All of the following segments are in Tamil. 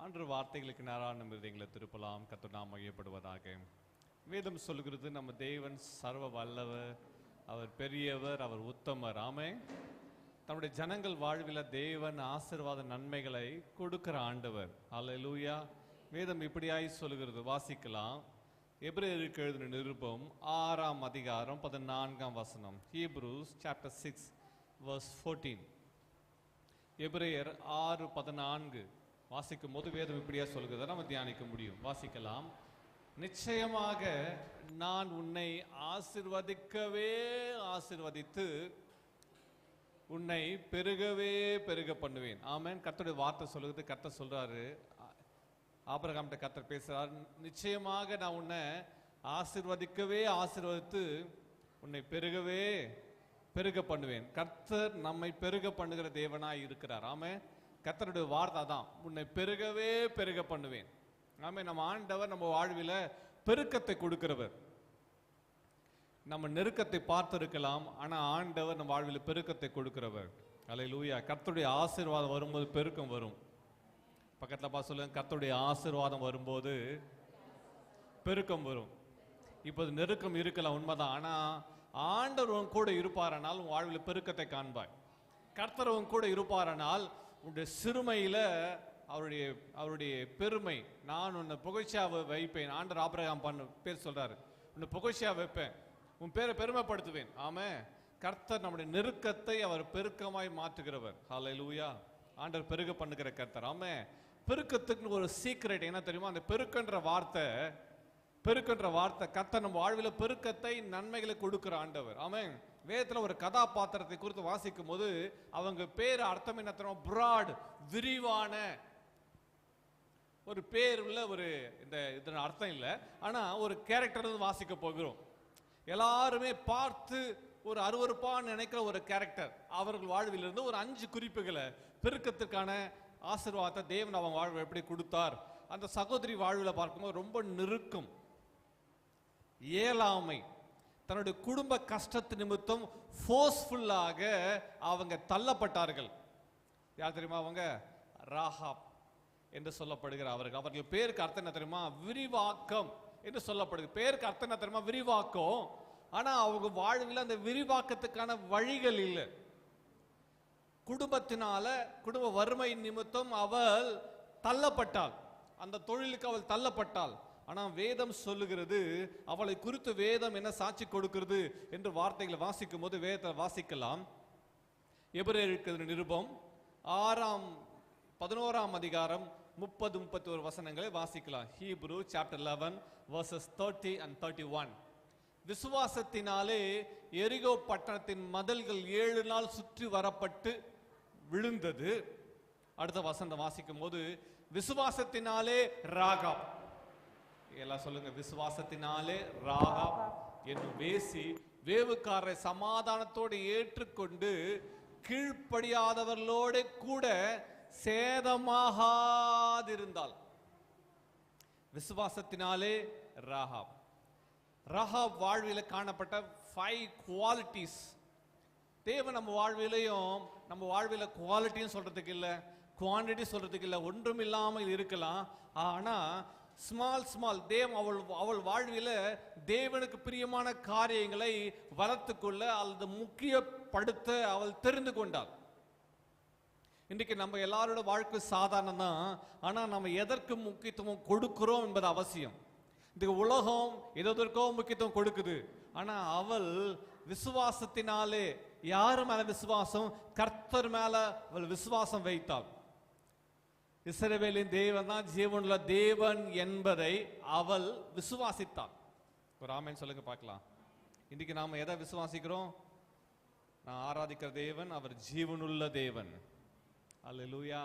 அன்று வார்த்தைகளுக்கு நேரான மிருதங்களை திருப்பலாம். கர்த்தர் நாமம் மையப்படுவதாக. வேதம் சொல்கிறது நம்ம தேவன் சர்வ வல்லவர், அவர் பெரியவர், அவர் உத்தமர். ஆமென். தம்முடைய ஜனங்கள் வாழ்வில் தேவன் ஆசீர்வாத நன்மைகளை கொடுக்கிற ஆண்டவர். அல்லேலூயா. வேதம் இப்படியாய் சொல்கிறது, வாசிக்கலாம். எபிரேயருக்கு எழுதின நிருபம் 6ஆம் அதிகாரம் 14ஆம் வசனம். Hebrews chapter 6 verse 14. எபிரேயர் 6:14 வாசிக்கும் போது வேதம் இப்படியா சொல்கிறத நம்ம தியானிக்க முடியும். வாசிக்கலாம். நிச்சயமாக நான் உன்னை ஆசீர்வதிக்கவே ஆசீர்வதித்து உன்னை பெருகவே பெருக பண்ணுவேன். ஆமென். கர்த்தருடைய வார்த்தை சொல்லுகிறது. கர்த்தர் சொல்றாரு, ஆபிரகாம்கிட்ட கர்த்தர் பேசுறார், நிச்சயமாக நான் உன்னை ஆசீர்வதிக்கவே ஆசீர்வதித்து உன்னை பெருகவே பெருக பண்ணுவேன். கர்த்தர் நம்மை பெருக பண்ணுகிற தேவனாய் இருக்கிறார். ஆமென். கர்த்தருடைய வார்த்தை தான், உன்னை பெருகவே பெருக பண்ணுவேன். ஆமென். நம்ம ஆண்டவர் நம்ம வாழ்வில் பெருக்கத்தை கொடுக்கிறவர். நம்ம நெருக்கத்தை பார்த்திருக்கலாம், ஆனால் ஆண்டவர் நம்ம வாழ்வில் பெருக்கத்தை கொடுக்கிறவர். அல்லேலூயா. கர்த்தருடைய ஆசீர்வாதம் வரும்போது பெருக்கம் வரும். பக்கத்தில் பார்த்து சொல்லுங்க, கர்த்தருடைய ஆசீர்வாதம் வரும்போது பெருக்கம் வரும். இப்போது நெருக்கம் இருக்கலாம், உண்மைதான். ஆனால் ஆண்டவர் உன் கூட இருப்பாரானால் உன் வாழ்வில் பெருக்கத்தை காண்பாய். கர்த்தர் உன் கூட இருப்பாரானால் உன்னுடைய சிறுமையில் அவருடைய பெருமை, நான் உன்னை புகழ்ச்சியாக வைப்பேன். ஆண்டவர் ஆபிரகாம் பேர் சொல்றாரு, உன்னை புகழ்ச்சியாக வைப்பேன், உன் பேரை பெருமைப்படுத்துவேன். ஆமென். கர்த்தர் நம்முடைய நெருக்கத்தை அவர் பெருக்கமாய் மாற்றுகிறவர். ஹல்லேலூயா. ஆண்டவர் பெருக பண்ணுகிற கர்த்தர். ஆமென். பெருக்கத்துக்கு ஒரு சீக்ரெட் என்ன தெரியுமா? அந்த பெருக்கன்ற வார்த்தை கர்த்தர் நம்ம வாழ்வில் பெருக்கத்தை நன்மைகளை கொடுக்கிற ஆண்டவர். ஆமென். வேதத்தில் ஒரு கதாபாத்திரத்தை குறித்து வாசிக்கும் போது அவங்க பேர் அர்த்தம் என்ன தெரியுமா? பிராட், விரிவான ஒரு பேர் உள்ள ஒரு இதன் அர்த்தம் இல்லை, ஆனா ஒரு கேரக்டர் வாசிக்க போகிறோம். எல்லாருமே பார்த்து ஒரு அருவருப்பான்னு நினைக்கிற ஒரு கேரக்டர். அவர்கள் வாழ்வில் இருந்து ஒரு 5 குறிப்புகளை, பெருக்கத்திற்கான ஆசீர்வாதத்தை தேவன் அவங்க வாழ்வில் எப்படி கொடுத்தார். அந்த சகோதரி வாழ்வில் பார்க்கும்போது ரொம்ப நெருக்கம், இயலாமை, தன்னுடைய குடும்ப கஷ்டத்து நிமித்தம் ஃபோர்ஸ்ஃபுல்லாக அவங்க தள்ளப்பட்டார்கள். யார் தெரியுமா? அவங்க ராகாப் என்று சொல்லப்படுகிற அவர்கள் பேருக்கு அர்த்தம் என்ன தெரியுமா? விரிவாக்கம் என்று சொல்லப்படுது. பேருக்கு அர்த்தம் என்ன தெரியுமா? விரிவாக்கம். ஆனா அவங்க வாழ்வில் அந்த விரிவாக்கத்துக்கான வழிகள் இல்லை. குடும்ப வறுமை நிமித்தம் அவள் தள்ளப்பட்டாள், அந்த தொழிலுக்கு அவள் தள்ளப்பட்டாள். ஆனா வேதம் சொல்லுகிறது, அவளை குறித்து வேதம் என்ன சாட்சி கொடுக்கிறது என்று வார்த்தைகளை வாசிக்கும் போது வேதத்தை வாசிக்கலாம். எபிரேயருக்கு நிருபம் 11ஆம் அதிகாரம் 30-31 வசனங்களை வாசிக்கலாம். Hebrew chapter 11 verses 30 and 31. விசுவாசத்தினாலே எரிகோ பட்டணத்தின் மதில்கள் 7 நாள் சுற்றி வரப்பட்டு விழுந்தது. அடுத்த வசனம் வாசிக்கும் போது, விசுவாசத்தினாலே ராகாப், எல்லாம் சொல்லுங்க, விசுவாசத்தினாலே ராகாப் என்னும் வேசி வேவுக்காரரை சமாதானத்தோடு ஏற்றுக்கொண்டு கீழ்ப்படியாதவர்களோட கூட சேதமாகாதிருந்தாள். விசுவாசத்தினாலே ராகாப் வாழ்வில் காணப்பட்ட 5 குவாலிட்டிஸ். தேவன் நம்ம வாழ்வில் குவாலிட்டின்னு சொல்றதுக்கு இல்லை, குவான்டிட்டி சொல்றதுக்கு இல்லை, ஒன்றும் இல்லாமல் இருக்கலாம். ஆனா ஸ்மால் தேவன் அவள் வாழ்வில் தேவனுக்கு பிரியமான காரியங்களை வளர்த்துக்கொள்ள அல்லது முக்கியப்படுத்த அவள் தெரிந்து கொண்டாள். இன்றைக்கு நம்ம எல்லாரோட வாழ்க்கை சாதாரணம் தான், ஆனா நம்ம எதற்கு முக்கியத்துவம் கொடுக்கிறோம் என்பது அவசியம். இந்த உலகம் எதற்கோ முக்கியத்துவம் கொடுக்குது, ஆனா அவள் விசுவாசத்தினாலே, யாரு மேல விசுவாசம்? கர்த்தர் மேல அவள் விசுவாசம் வைத்தாள். இஸ்ரவேலின் தேவன் தான் ஜீவனுள்ள தேவன் என்பதை அவள் விசுவாசித்தாள். ஒரு ஆமென் சொல்லுங்க பார்க்கலாம். இன்னைக்கு நாம எதை விசுவாசிக்கிறோம்? நான் ஆராதிக்கிற தேவன் அவர் ஜீவனுள்ள தேவன். அல்லேலூயா.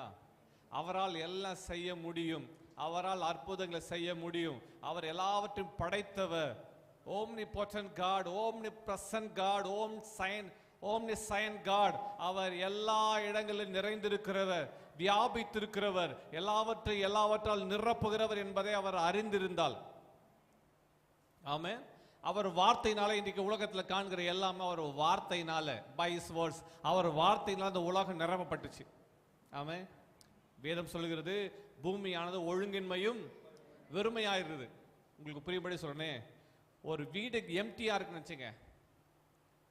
அவரால் எல்லாம் செய்ய முடியும், அவரால் அற்புதங்களை செய்ய முடியும். அவர் எல்லாவற்றையும் படைத்தவர். omnipotent God, omnipresent God, omniscient God. அவர் எல்லா இடங்களிலும் நிறைந்திருக்கிறவர், வியாபித்திருக்கிறவர், எல்லாவற்றால் நிரப்புகிறவர் என்பதை அவர் அறிந்திருந்தால். ஆமென். அவர் வார்த்தையினால இன்றைக்கு உலகத்தில் காண்கிற எல்லாமே அவர் வார்த்தையினால, by his words, அவர் வார்த்தையினால இந்த உலகம் நிரப்பப்பட்டுச்சு. ஆமென். வேதம் சொல்லுகிறது, பூமியானது ஒழுங்கின்மையும் வெறுமையாயிருது. உங்களுக்கு புரியும்படி சொல்றேன். ஒரு வீடு எம்டியா இருக்குன்னு வச்சுங்க.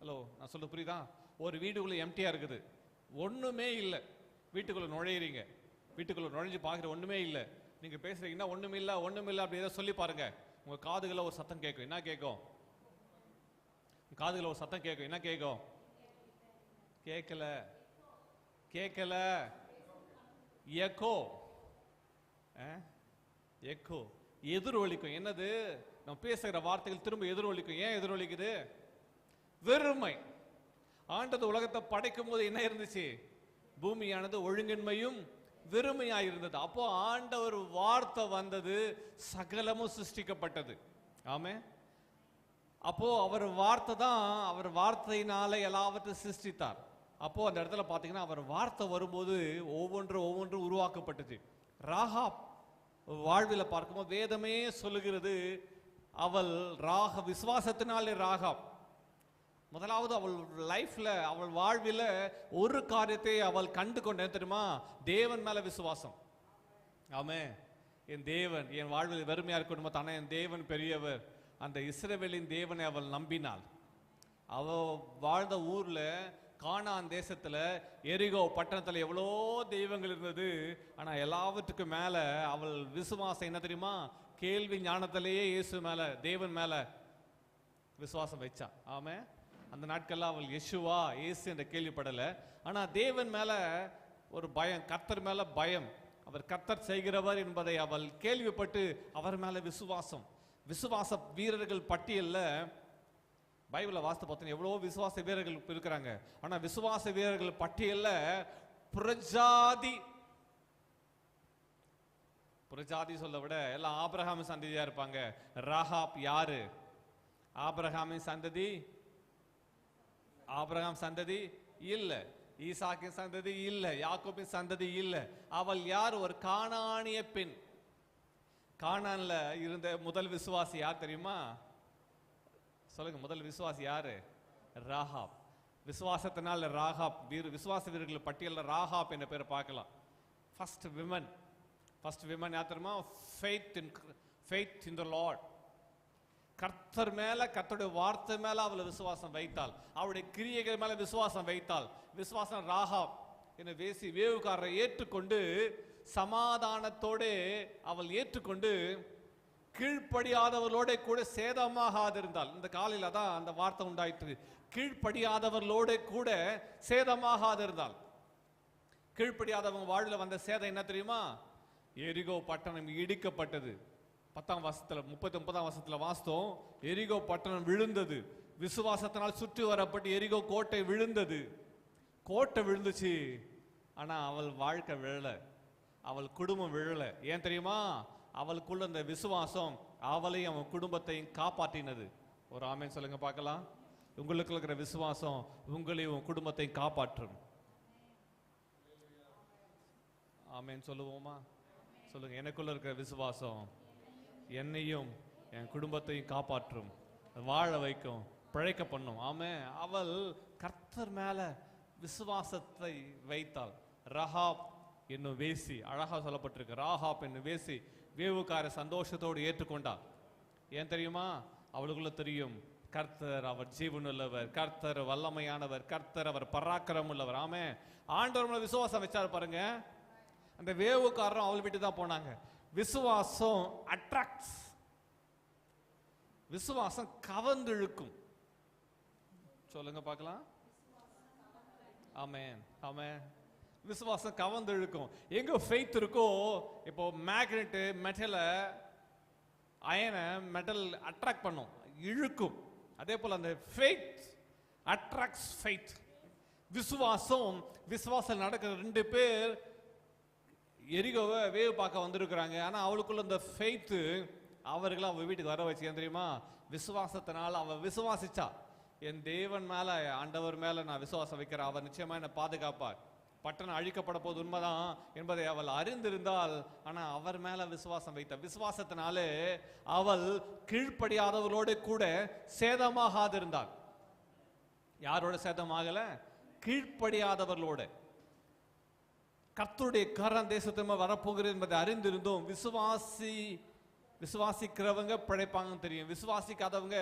ஹலோ, நான் சொல்ல புரியுதா? ஒரு வீடுக்குள்ள எம்டியா இருக்குது, ஒண்ணுமே இல்லை. வீட்டுக்குள்ள நுழையிறீங்க, வீட்டுக்குள்ள நுழைஞ்சு பாக்குற ஒண்ணுமே இல்லை. நீங்க பேசுறீங்கன்னா ஒண்ணுமே இல்லை ஒண்ணுமே இல்லை அப்படி ஏதாவது சொல்லி பாருங்க. உங்க காதுகளை ஒரு சத்தம் கேட்கும். என்ன கேட்கும்? காதுகளை ஒரு சத்தம் கேட்கும். என்ன கேட்கும்? கேட்கல கேட்கல எக்கோ எக்கோ எதிரொலிக்கும். என்னது? நம்ம பேசுகிற வார்த்தைகள் திரும்ப எதிரொலிக்கும். ஏன் எதிரொலிக்குது? வெறுமை. ஆண்டது உலகத்தை படைக்கும் போது என்ன இருந்துச்சு? பூமியானது ஒழுங்கின்மையும் வெறுமையாயிருந்தது. அப்போ ஆண்டவர் வார்த்தை வந்தது, சகலமும் சிருஷ்டிக்கப்பட்டது. ஆமே. அப்போ அவர் வார்த்தை தான், அவர் வார்த்தையினால எல்லாவற்றையும் சிருஷ்டித்தார். அப்போ அந்த இடத்துல பார்த்தீங்கன்னா அவர் வார்த்தை வரும்போது ஒவ்வொன்று உருவாக்கப்பட்டது. ராகாப் வாழ்வில் பார்க்கும்போது வேதமே சொல்லுகிறது, அவள் விசுவாசத்தினாலே ராகாப் முதலாவது அவள் லைஃப்ல, அவள் வாழ்வில் ஒரு காரியத்தை அவள் கண்டு கொண்டேன் தெரியுமா? தேவன் மேல விசுவாசம். ஆமே. என் தேவன் என் வாழ்வில் வெறுமையா இருக்கணும் தானே, என் தேவன் பெரியவர். அந்த இஸ்ரவேலின் தேவனை அவள் நம்பினாள். அவ வாழ்ந்த ஊர்ல கானான் தேசத்துல எரிகோ பட்டணத்துல எவ்வளோ தெய்வங்கள் இருந்தது. ஆனா எல்லாவற்றுக்கும் மேல அவள் விசுவாசம் என்ன தெரியுமா? கேள்வி ஞானத்திலேயே இயேசு மேல, தேவன் மேல விசுவாசம் வச்சா. ஆமே. அந்த நாட்கள்ல அவள் யெஷுவா இயேசு என்ற கேள்விப்படல. ஆனா தேவன் மேல ஒரு பயம், கர்த்தர் மேல பயம். அவர் கர்த்தர் செய்கிறவர் என்பதை அவள் கேள்விப்பட்டு அவர் மேல விசுவாசம். விசுவாச வீரர்கள் பட்டியல்ல பைபிள வாசித்து பார்த்தீங்கன்னா எவ்வளோ விசுவாச வீரர்கள் இருக்கிறாங்க. ஆனா விசுவாச வீரர்கள் பட்டியல்ல புறஜாதி சொல்ல விட எல்லாம் ஆபிரகாமின் சந்ததியா இருப்பாங்க. ராகாப் யாரு? ஆபிரகாமின் சந்ததி. ஆபிரகாம் சந்ததி இல்ல, ஈசாக்கின் சந்ததி இல்ல, யாக்கோபின் சந்ததி இல்ல. அவள் யார்? ஒரு கானானிய பெண். கானான்ல இருந்த முதல் விசுவாசி யார் தெரியுமா? சொல்லுங்க, முதல் விசுவாசி யாரு? ராகாப். விசுவாசத்தினால ராகாப் விசுவாச வீரர்கள் பட்டியலில் ராகாப் என்ற பேரை பார்க்கலாம். ஃபர்ஸ்ட் விமன் யார் தெரியுமா? ஃபெய்த் இன் தி லார்ட். கர்த்தர் மேல, கர்த்தருடைய வார்த்தை மேல அவள் விசுவாசம் வைத்தாள். அவருடைய கிரியைகள் மேல விசுவாசம் வைத்தாள். விசுவாசம் ராகாப் என்ன வேசி வேவுக்காரரை ஏற்றுக்கொண்டு சமாதானத்தோட அவள் ஏற்றுக்கொண்டு கீழ்ப்படியாதவர்களோட கூட சேதமாகாதிருந்தாள். இந்த காலையில தான் அந்த வார்த்தை உண்டாயிற்று. கீழ்ப்படியாதவர்களோட கூட சேதமாகாதிருந்தாள். கீழ்ப்படியாதவங்க வாழ்வில் வந்த சேதம் என்ன தெரியுமா? எரிகோ பட்டணம் இடிக்கப்பட்டது. 10ஆம் வசனத்துல 39ஆம் வசனத்துல வாசித்தோம். எரிகோ பட்டணம் விழுந்தது. விசுவாசத்தினால் சுற்றி வரப்பட்டு எரிகோ கோட்டை விழுந்தது. கோட்டை விழுந்துச்சு. ஆனா அவள் வாழ்க்கை விழல, அவள் குடும்பம் விழல. ஏன் தெரியுமா? அவளுக்குள்ள அந்த விசுவாசம் அவளையும் அவன் குடும்பத்தையும் காப்பாற்றினது. ஒரு ஆமேன் சொல்லுங்க பார்க்கலாம். உங்களுக்கு இருக்கிற விசுவாசம் உங்களையும் குடும்பத்தையும் காப்பாற்றும். ஆமேன் சொல்லுவோமா? சொல்லுங்க. எனக்குள்ள இருக்கிற விசுவாசம் என்னையும் என் குடும்பத்தையும் காப்பாற்றும், வாழ வைக்கும், பிழைக்க பண்ணும். ஆமே. அவள் கர்த்தர் மேல விசுவாசத்தை வைத்தாள். ரஹாப் என்னும் வேசி, அழகா சொல்லப்பட்டிருக்கு, ராகாப் என்னும் வேசி வேவுக்கார சந்தோஷத்தோடு ஏற்றுக்கொண்டாள். ஏன் தெரியுமா? அவளுக்குள்ள தெரியும், கர்த்தர் அவர் ஜீவனுள்ளவர், கர்த்தர் வல்லமையானவர், கர்த்தர் அவர் பராக்கிரம் உள்ளவர். ஆமே. ஆண்டவர் விசுவாசம் வச்சாரு பாருங்க. அந்த வேவுக்காரரும் அவள் விட்டு தான் போனாங்க. விசுவாசம் அட்ராக்ட்ஸ், விசுவாசம் கவர்ந்து இழுக்கும். சொல்லுங்க பார்க்கலாம். ஆமென், ஆமென். விசுவாசம் கவர்ந்து இழுக்கும். எங்க ஃபெய்த் இருக்கோ, இப்போ மேக்னெட் மெட்டலை, அயனை மெட்டல் அட்ராக்ட் பண்ணும், இழுக்கும். அதே போல அந்த ஃபெய்த் அட்ராக்ட்ஸ் ஃபெய்த். விசுவாசம் நடக்கிற 2 பேர் எரிகோவை வேவு பார்க்க வந்திருக்கிறாங்க. ஆனா அவளுக்குள்ள இந்த ஃபெய்த் அவர்களை அவ வீட்டுக்கு வர வச்சு. ஏன் தெரியுமா? விசுவாசத்தினால அவ விசுவாசிச்சா, என் தேவன் மேல, ஆண்டவர் மேல நான் விசுவாசம் வைக்கிறேன், அவர் நிச்சயமா என்னை பாதுகாப்பார், பட்டணம் அழிக்கப்பட போது உண்மைதான் என்பதை அவள் அறிந்திருந்தால். ஆனா அவர் மேல விசுவாசம் வைத்த விசுவாசத்தினாலே அவள் கீழ்ப்படியாதவர்களோடு கூட சேதமாகாதிருந்தாள். யாரோட சேதமாகல? கீழ்ப்படியாதவர்களோட. கர்த்தருடைய கரம் தேசத்துமே வரப்போகிறது என்பதை அறிந்திருந்தோம். விசுவாசிக்கிறவங்க பிழைப்பாங்கன்னு தெரியும், விசுவாசிக்காதவங்க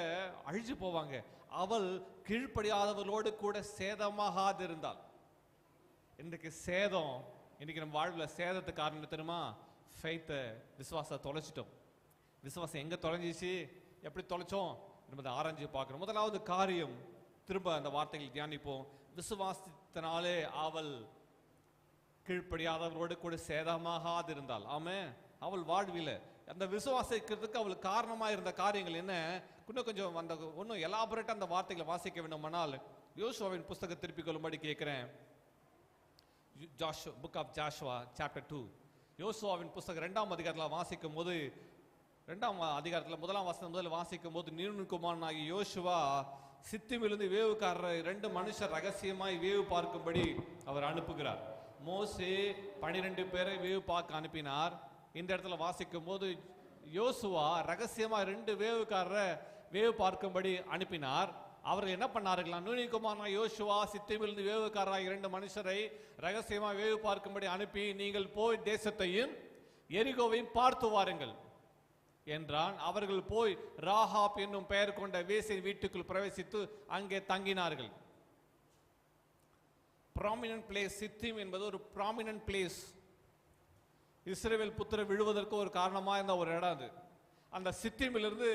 அழிஞ்சு போவாங்க. அவள் கீழ்ப்படியாதவர்களோடு கூட சேதமாகாதிருந்தாள். இன்றைக்கு சேதம், இன்னைக்கு நம்ம வாழ்வில் சேதத்துக்கு காரணம் தெரியுமா? ஃபெய்த்தை, விசுவாசத்தை தொலைச்சிட்டோம். விசுவாசம் எங்க தொலைஞ்சிச்சு, எப்படி தொலைச்சோம் என்பதை ஆராய்ச்சி பார்க்கணும். முதலாவது காரியம், திரும்ப அந்த வார்த்தைகள் தியானிப்போம். விசுவாசத்தினாலே அவள் கீழ்ப்படியாதவர்களோடு கூட சேதமாகாதிருந்தாள். ஆமென். அவள் வாழ்வில் அந்த விசுவாசிக்கிறதுக்கு அவள் காரணமா இருந்த காரியங்கள் என்ன? இன்னும் கொஞ்சம் அந்த ஒன்றும் எலாபரேட்டா அந்த வார்த்தைகளை வாசிக்க வேண்டுமானால் யோசுவாவின் புஸ்தகம் திருப்பிக் கொள்ளும்படி கேட்கிறேன். Book of Joshua chapter 2. யோசுவாவின் புஸ்தகம் 2ஆம் அதிகாரத்தில் வாசிக்கும் போது, 2ஆம் அதிகாரத்தில் 1ஆம் வசனம் முதல் வாசிக்கும் போது, நீரின் குமாரனாகிய யோசுவா சித்திமிலிருந்து வேவுக்காரர் 2 மனுஷர் ரகசியமாய் வேவு பார்க்கும்படி அவர் அனுப்புகிறார். மோசே 12 பேரை வேவு பார்க்க அனுப்பினார். இந்த இடத்துல வாசிக்கும் போது யோசுவா ரகசியமா 2 வேவுக்காரரை வேவு பார்க்கும்படி அனுப்பினார். அவர்கள் என்ன பண்ணார்களாம்? நூனின் குமாரனாகிய யோசுவா சித்திமிலிருந்து வேவுக்காரராக 2 மனுஷரை ரகசியமா வேவு பார்க்கும்படி அனுப்பி, நீங்கள் போய் தேசத்தையும் எரிகோவையும் பார்த்து வாருங்கள் என்றான். அவர்கள் போய் ராகாப் என்னும் பெயர் கொண்ட வேசின் வீட்டுக்குள் பிரவேசித்து அங்கே தங்கினார்கள். Prominent place. சித்திம் என்பது ஒரு ப்ராமினன்ட் பிளேஸ். இஸ்ரவேல் புத்திரர் விழுவதற்கு ஒரு காரணமாக இருந்த ஒரு இடம் அது. அந்த சித்திமிலிருந்து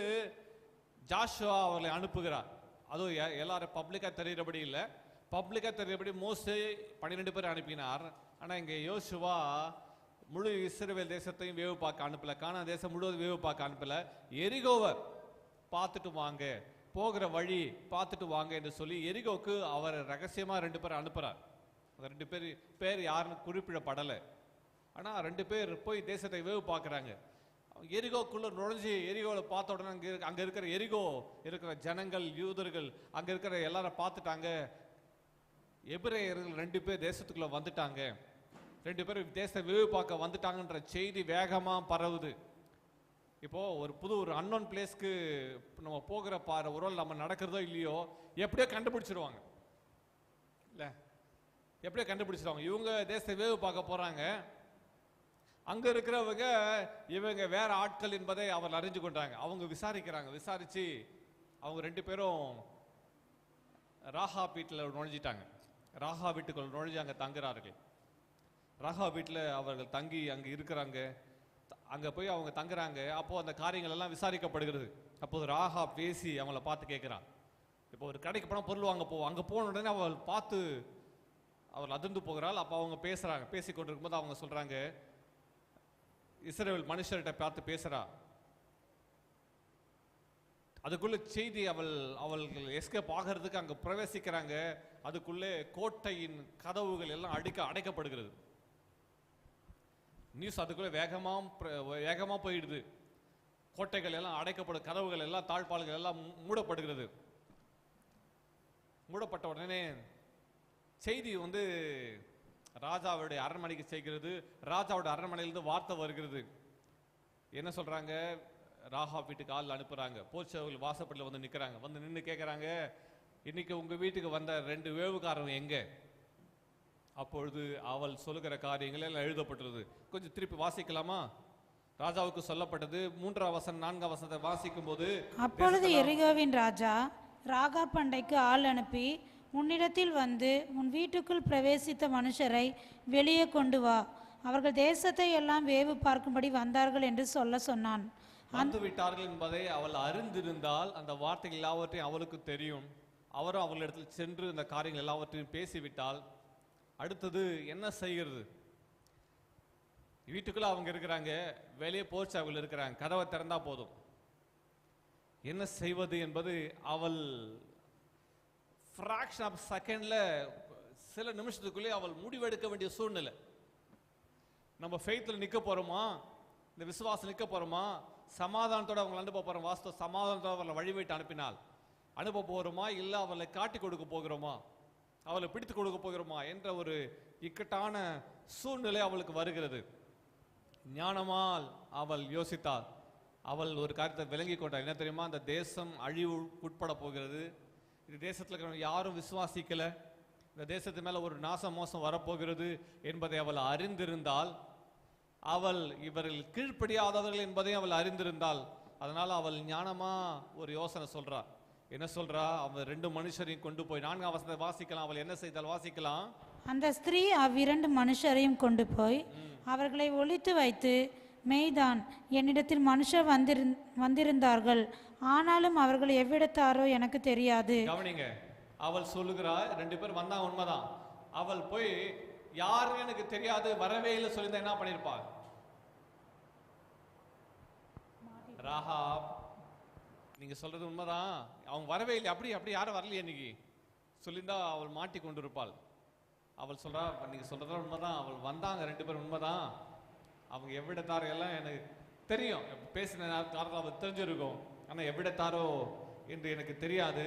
ஜாஷுவா அவர்களை அனுப்புகிறார். அதுவும் எல்லாரும் பப்ளிக்காக தெரிகிறபடி இல்லை, பப்ளிக்காக தெரிகிறபடி மோசே 12 பேர் அனுப்பினார். ஆனால் இங்கே யோசுவா முழு இஸ்ரவேல் தேசத்தையும் வேவு பார்க்க அனுப்பல, கானான் தேசம் முழுவதும் வேவு பார்க்க அனுப்பல. எரிகோவை பார்த்துட்டு வாங்க, போகிற வழி பார்த்துட்டு வாங்க என்று சொல்லி எரிகோவுக்கு அவர் ரகசியமாக 2 பேர் அனுப்புகிறார். அந்த 2 பேர் யாருன்னு குறிப்பிடப்படலை. ஆனால் 2 பேர் போய் தேசத்தை வேவு பார்க்குறாங்க. எரிகோக்குள்ள நுழைஞ்சி எரிகோவில் பார்த்த உடனே அங்கே இருக்கிற எரிகோ இருக்கிற ஜனங்கள், யூதர்கள் அங்கே இருக்கிற எல்லாரும் பார்த்துட்டாங்க. எபிரேயர்கள் 2 பேர் தேசத்துக்குள்ள வந்துட்டாங்க, 2 பேர் தேச வேவு பார்க்க வந்துட்டாங்கன்ற செய்தி வேகமாக பரவுது. இப்போ ஒரு அன்னோன் பிளேஸ்க்கு நம்ம போகிற ஒருவேளை நம்ம நடக்கிறதோ இல்லையோ எப்படியோ கண்டுபிடிச்சிருவாங்க, இல்லை எப்படியோ கண்டுபிடிச்சிருவாங்க. இவங்க தேச வேவு பார்க்க போறாங்க, அங்க இருக்கிறவங்க இவங்க வேற ஆட்கள் என்பதை அவர் அறிஞ்சு கொண்டாங்க. அவங்க விசாரிக்கிறாங்க, விசாரிச்சு அவங்க 2 பேரும் ராகா வீட்டில் நுழைஞ்சிட்டாங்க. ராகா வீட்டுக்குள் நுழைஞ்சு அங்கே தங்குறார்கள். ராகா வீட்டில் அவர்கள் தங்கி அங்கே இருக்கிறாங்க. அங்கே போய் அவங்க தங்குறாங்க. அப்போது அந்த காரியங்கள் எல்லாம் விசாரிக்கப்படுகிறது. அப்போது ராகா பேசி அவங்கள பார்த்து கேட்குறான். இப்போ ஒரு கடைக்கு போனால் பொருள் வாங்க போவோம், அங்கே போன உடனே அவள் பார்த்து அவள் அதிர்ந்து போகிறாள். அப்போ அவங்க பேசுகிறாங்க. பேசி கொண்டிருக்கும் போது அவங்க சொல்கிறாங்க, இஸ்ரவேல் மனுஷர்கிட்ட பார்த்து பேசுகிறா. அதுக்குள்ள செய்தி அவர்கள் எஸ்கேப் ஆகிறதுக்கு அங்கே பிரவேசிக்கிறாங்க. அதுக்குள்ளே கோட்டையின் கதவுகள் எல்லாம் அடைக்கப்படுகிறது. நியூஸ் அதுக்குள்ளே வேகமாக போயிடுது. கோட்டைகள் எல்லாம் அடைக்கப்படும், கதவுகள் எல்லாம் தாழ்பால்கள் எல்லாம் மூடப்படுகிறது. மூடப்பட்ட உடனே செய்தி ராஜாவுடைய அரண்மனைக்கு செய்கிறது. ராஜாவுடைய அரண்மனையிலிருந்து வார்த்தை வருகிறது. என்ன சொல்றாங்க? ராகா வீட்டுக்கு ஆள் அனுப்புறாங்க. போர்ச்சவர்கள் வாசப்படியில் வந்து நிற்கிறாங்க. வந்து நின்று கேட்குறாங்க, இன்னைக்கு உங்க வீட்டுக்கு வந்த 2 வேவுக்காரங்க எங்க? அப்பொழுது அவள் சொல்லுகிற காரியங்கள் எல்லாம் எழுதப்பட்டுள்ளது. கொஞ்சம் திருப்பி வாசிக்கலாமா? ராஜாவுக்கு சொல்லப்பட்டது 3ஆம் வசனம் 4ஆம் வசனத்தை வாசிக்கும் போது, அப்பொழுது எரிகோவின் ராஜா ராகா பண்டைக்கு ஆள் அனுப்பி, உன்னிடத்தில் வந்து உன் வீட்டுக்குள் பிரவேசித்த மனுஷரை வெளியே கொண்டு வா, அவர்கள் தேசத்தை எல்லாம் வேவு பார்க்கும்படி வந்தார்கள் என்று சொன்னான். வந்து விட்டார்கள் என்பதை அவள் அறிந்திருந்தால் அந்த வார்த்தைகள் எல்லாவற்றையும் அவளுக்கு தெரியும். அவரும் அவளிடத்தில் சென்று இந்த காரியங்கள் எல்லாவற்றையும் பேசிவிட்டால் அடுத்தது என்ன செய்கிறது? வீட்டுக்குள்ள அவங்க இருக்கிறாங்க, வெளியே போர்ச்சாவில் இருக்கிறாங்க, கதவை திறந்தா போதும். என்ன செய்வது என்பது அவள் ஃப்ராக்ஷன் ஆஃப் செகண்ட்ல, சில நிமிஷத்துக்குள்ளே அவள் முடிவெடுக்க வேண்டிய சூழ்நிலை. நம்ம ஃபெய்த்தில் நிற்க போறோமா? இந்த விசுவாசம் நிற்க போறோமா? சமாதானத்தோட அவங்களை அனுப்ப போறோம். வாஸ்தவ சமாதானத்தோட அவளை வழிவிட்டு அனுப்ப போகிறோமா, இல்லை அவளை காட்டி கொடுக்க போகிறோமா, அவளை பிடித்து கொடுக்க போகிறோமா என்ற ஒரு இக்கட்டான சூழ்நிலை அவளுக்கு வருகிறது. ஞானமால் அவள் யோசித்தாள். அவள் ஒரு காரியத்தை விளங்கி கொண்டாள். என்ன தெரியுமா? அந்த தேசம் அழிவு உட்பட போகிறது. இந்த தேசத்தில் இருக்கிறவங்க யாரும் விசுவாசிக்கல. இந்த தேசத்து மேல ஒரு நாச மோசம் வரப்போகிறது என்பதை அவள் அறிந்திருந்தால், அவள் இவர்கள் கீழ்ப்படியாதவர்கள் என்பதை அவள் அறிந்திருந்தால், அதனால அவள் ஞானமா ஒரு யோசனை சொல்றா. என்ன சொல்றா? அவள் 2 மனுஷரையும் கொண்டு போய் 4ஆம் வசனத்தை வாசிக்கலாம். அவள் என்ன செய்தால் வாசிக்கலாம். அந்த ஸ்திரீ அவ்விரண்டு மனுஷரையும் கொண்டு போய் அவர்களை ஒளித்து வைத்து, மெய்தான், என்னிடத்தில் மனுஷர் வந்திருந்தார்கள், ஆனாலும் அவர்கள் எவ்விடத்தாரோ எனக்கு தெரியாது. கவனிங்க, அவள் சொல்லுகிறா 2 பேர் வந்தா உண்மைதான். அவள் போய் யாருன்னு எனக்கு தெரியாது, வரவே இல்லை சொல்லியிருந்தா என்ன பண்ணிருப்பாள்? ராகாப், நீங்க சொல்றது உண்மைதான், அவங்க வரவே இல்லை, அப்படி யாரும் வரலையே இன்னைக்கு சொல்லியிருந்தா அவள் மாட்டி கொண்டு இருப்பாள். அவள் சொல்றா, நீங்க சொல்றதெல்லாம் உண்மைதான், அவள் வந்தாங்க 2 பேர் உண்மைதான், அவங்க எவ்விடத்தாரோ எல்லாம் எனக்கு தெரியும், பேசின காரணம் அவள் தெரிஞ்சிருக்கும், ஆனா எவ்விடத்தாரோ என்று எனக்கு தெரியாது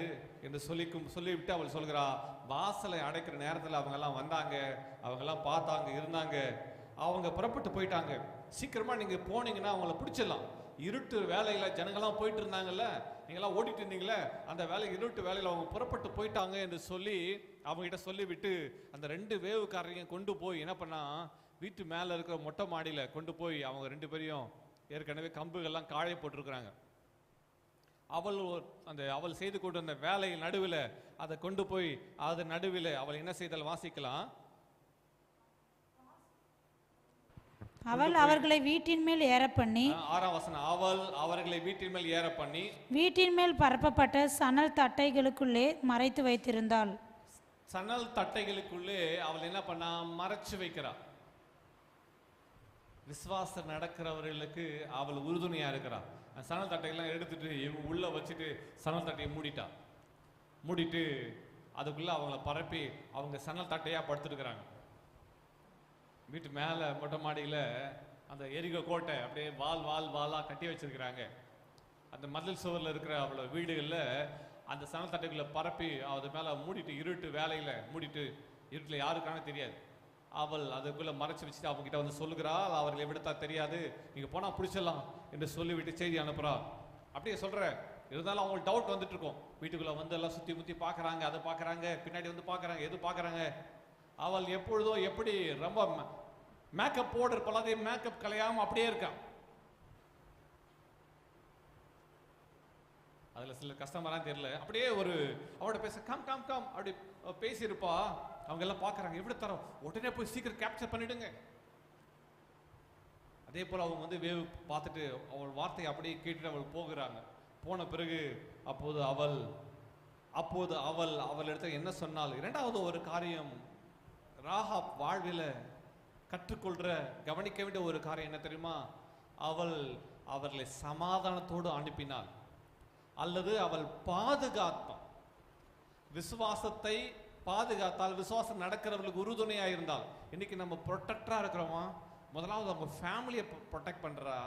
என்று சொல்லிவிட்டு அவள் சொல்கிறா, வாசலை அடைக்கிற நேரத்தில் அவங்க எல்லாம் வந்தாங்க, அவங்க எல்லாம் பார்த்தாங்க, இருந்தாங்க, அவங்க புறப்பட்டு போயிட்டாங்க. சீக்கிரமா நீங்க போனீங்கன்னா அவங்கள பிடிச்சிடலாம். இருட்டு வேலையில ஜனங்கள்லாம் போயிட்டு இருந்தாங்கல்ல, நீங்களாம் ஓடிட்டு இருந்தீங்களே, அந்த இருட்டு வேலையில அவங்க புறப்பட்டு போயிட்டாங்க என்று சொல்லி அவங்க கிட்ட சொல்லிவிட்டு அந்த 2 வேவுக்காரரையும் கொண்டு போய் என்ன பண்ணா, வீட்டு மேல இருக்கிற மொட்டை மாடியில கொண்டு போய் அவங்க 2 பேரையும் ஏற்கனவே கம்புகள்லாம் காய போட்டிருக்கிறாங்க. அவள் செய்து கொண்டு அந்த வேலையில் நடுவில் அதை கொண்டு போய் அது நடுவில் அவள் என்ன செய்தால் வாசிக்கலாம். அவள் அவர்களை வீட்டின் மேல் ஏற பண்ணி, 6ஆம் வசனம், அவள் அவர்களை வீட்டின் மேல் ஏற பண்ணி வீட்டின் மேல் பரப்பப்பட்ட சணல் தட்டைகளுக்குள்ளே மறைத்து வைத்திருந்தாள். சணல் தட்டைகளுக்குள்ளே அவள் என்ன பண்ணா, மறைச்சு வைக்கிறா. விசுவாசம் நடக்கிறவர்களுக்கு அவள் உறுதுணையா இருக்கிறா. சணல் தட்டையெல்லாம் எடுத்துட்டு உள்ள வச்சுட்டு சணல் தட்டையை மூடிட்டு அதுக்குள்ள அவங்கள பரப்பி அவங்க சணல் தட்டையா படுத்துருக்கிறாங்க. வீட்டு மேல மொட்டை மாடியில அந்த எரிக கோட்டை அப்படியே வாலா கட்டி வச்சிருக்கிறாங்க. அந்த மதில் சுவர்ல இருக்கிற அவளோட வீடுகள்ல அந்த சணல் தட்டைக்குள்ள பரப்பி அது மேல மூடிட்டு, இருட்டு வேலையில மூடிட்டு, இருட்டுல யாருக்கான தெரியாது, அவள் அதுக்குள்ள மறைச்சு வச்சுட்டு அவங்க கிட்ட வந்து சொல்லுகிறாள், அவர்களை விடத்தா தெரியாது, நீங்க போனா பிடிச்சிடலாம் என்று சொல்லிவிட்டு செய்தி அனுப்புறா. அப்படியே சொல்ற, இருந்தாலும் அவங்களுக்கு டவுட் வந்துட்டு இருக்கும். வீட்டுக்குள்ள வந்து எல்லாம் சுத்தி முத்தி பாக்குறாங்க, அதை பாக்குறாங்க, பின்னாடி வந்து பாக்குறாங்க, எது பாக்குறாங்க. அவள் எப்பொழுதோ எப்படி ரொம்ப மேக்கப் போடு இருப்பாள், அதே மேக்கப் கலையாம அப்படியே இருக்கான். அதுல சில கஸ்டமரான்னு தெரியல, அப்படியே ஒரு அவட பேச கம் அப்படி பேசியிருப்பா. அவங்க எல்லாம் பாக்குறாங்க, எப்படி தரோம், உடனே போய் சீக்கிரம் கேப்சர் பண்ணிடுங்க. அதே போல அவங்க வந்து வேவ் பார்த்துட்டு அவள் வார்த்தையை அப்படியே கேட்டுட்டு அவள் போகிறாங்க. போன பிறகு அப்போது அவள் அவளிடத்தில் என்ன சொன்னால், 2வது ஒரு காரியம் ராகாப் வாழ்வில் கற்றுக்கொள்ற கவனிக்க வேண்டிய ஒரு காரியம் என்ன தெரியுமா? அவர்களை சமாதானத்தோடு அனுப்பினாள், அல்லது அவள் பாதுகாத்தாள். விசுவாசத்தை பாதுகாத்தால், விசுவாசம் நடக்கிறவர்களுக்கு உறுதுணையா இருந்தால். இன்னைக்கு நம்ம ப்ரொடெக்டரா இருக்கிறோமா? முதலாவது அவங்க ஃபேமிலியை ப்ரொடெக்ட் பண்றா,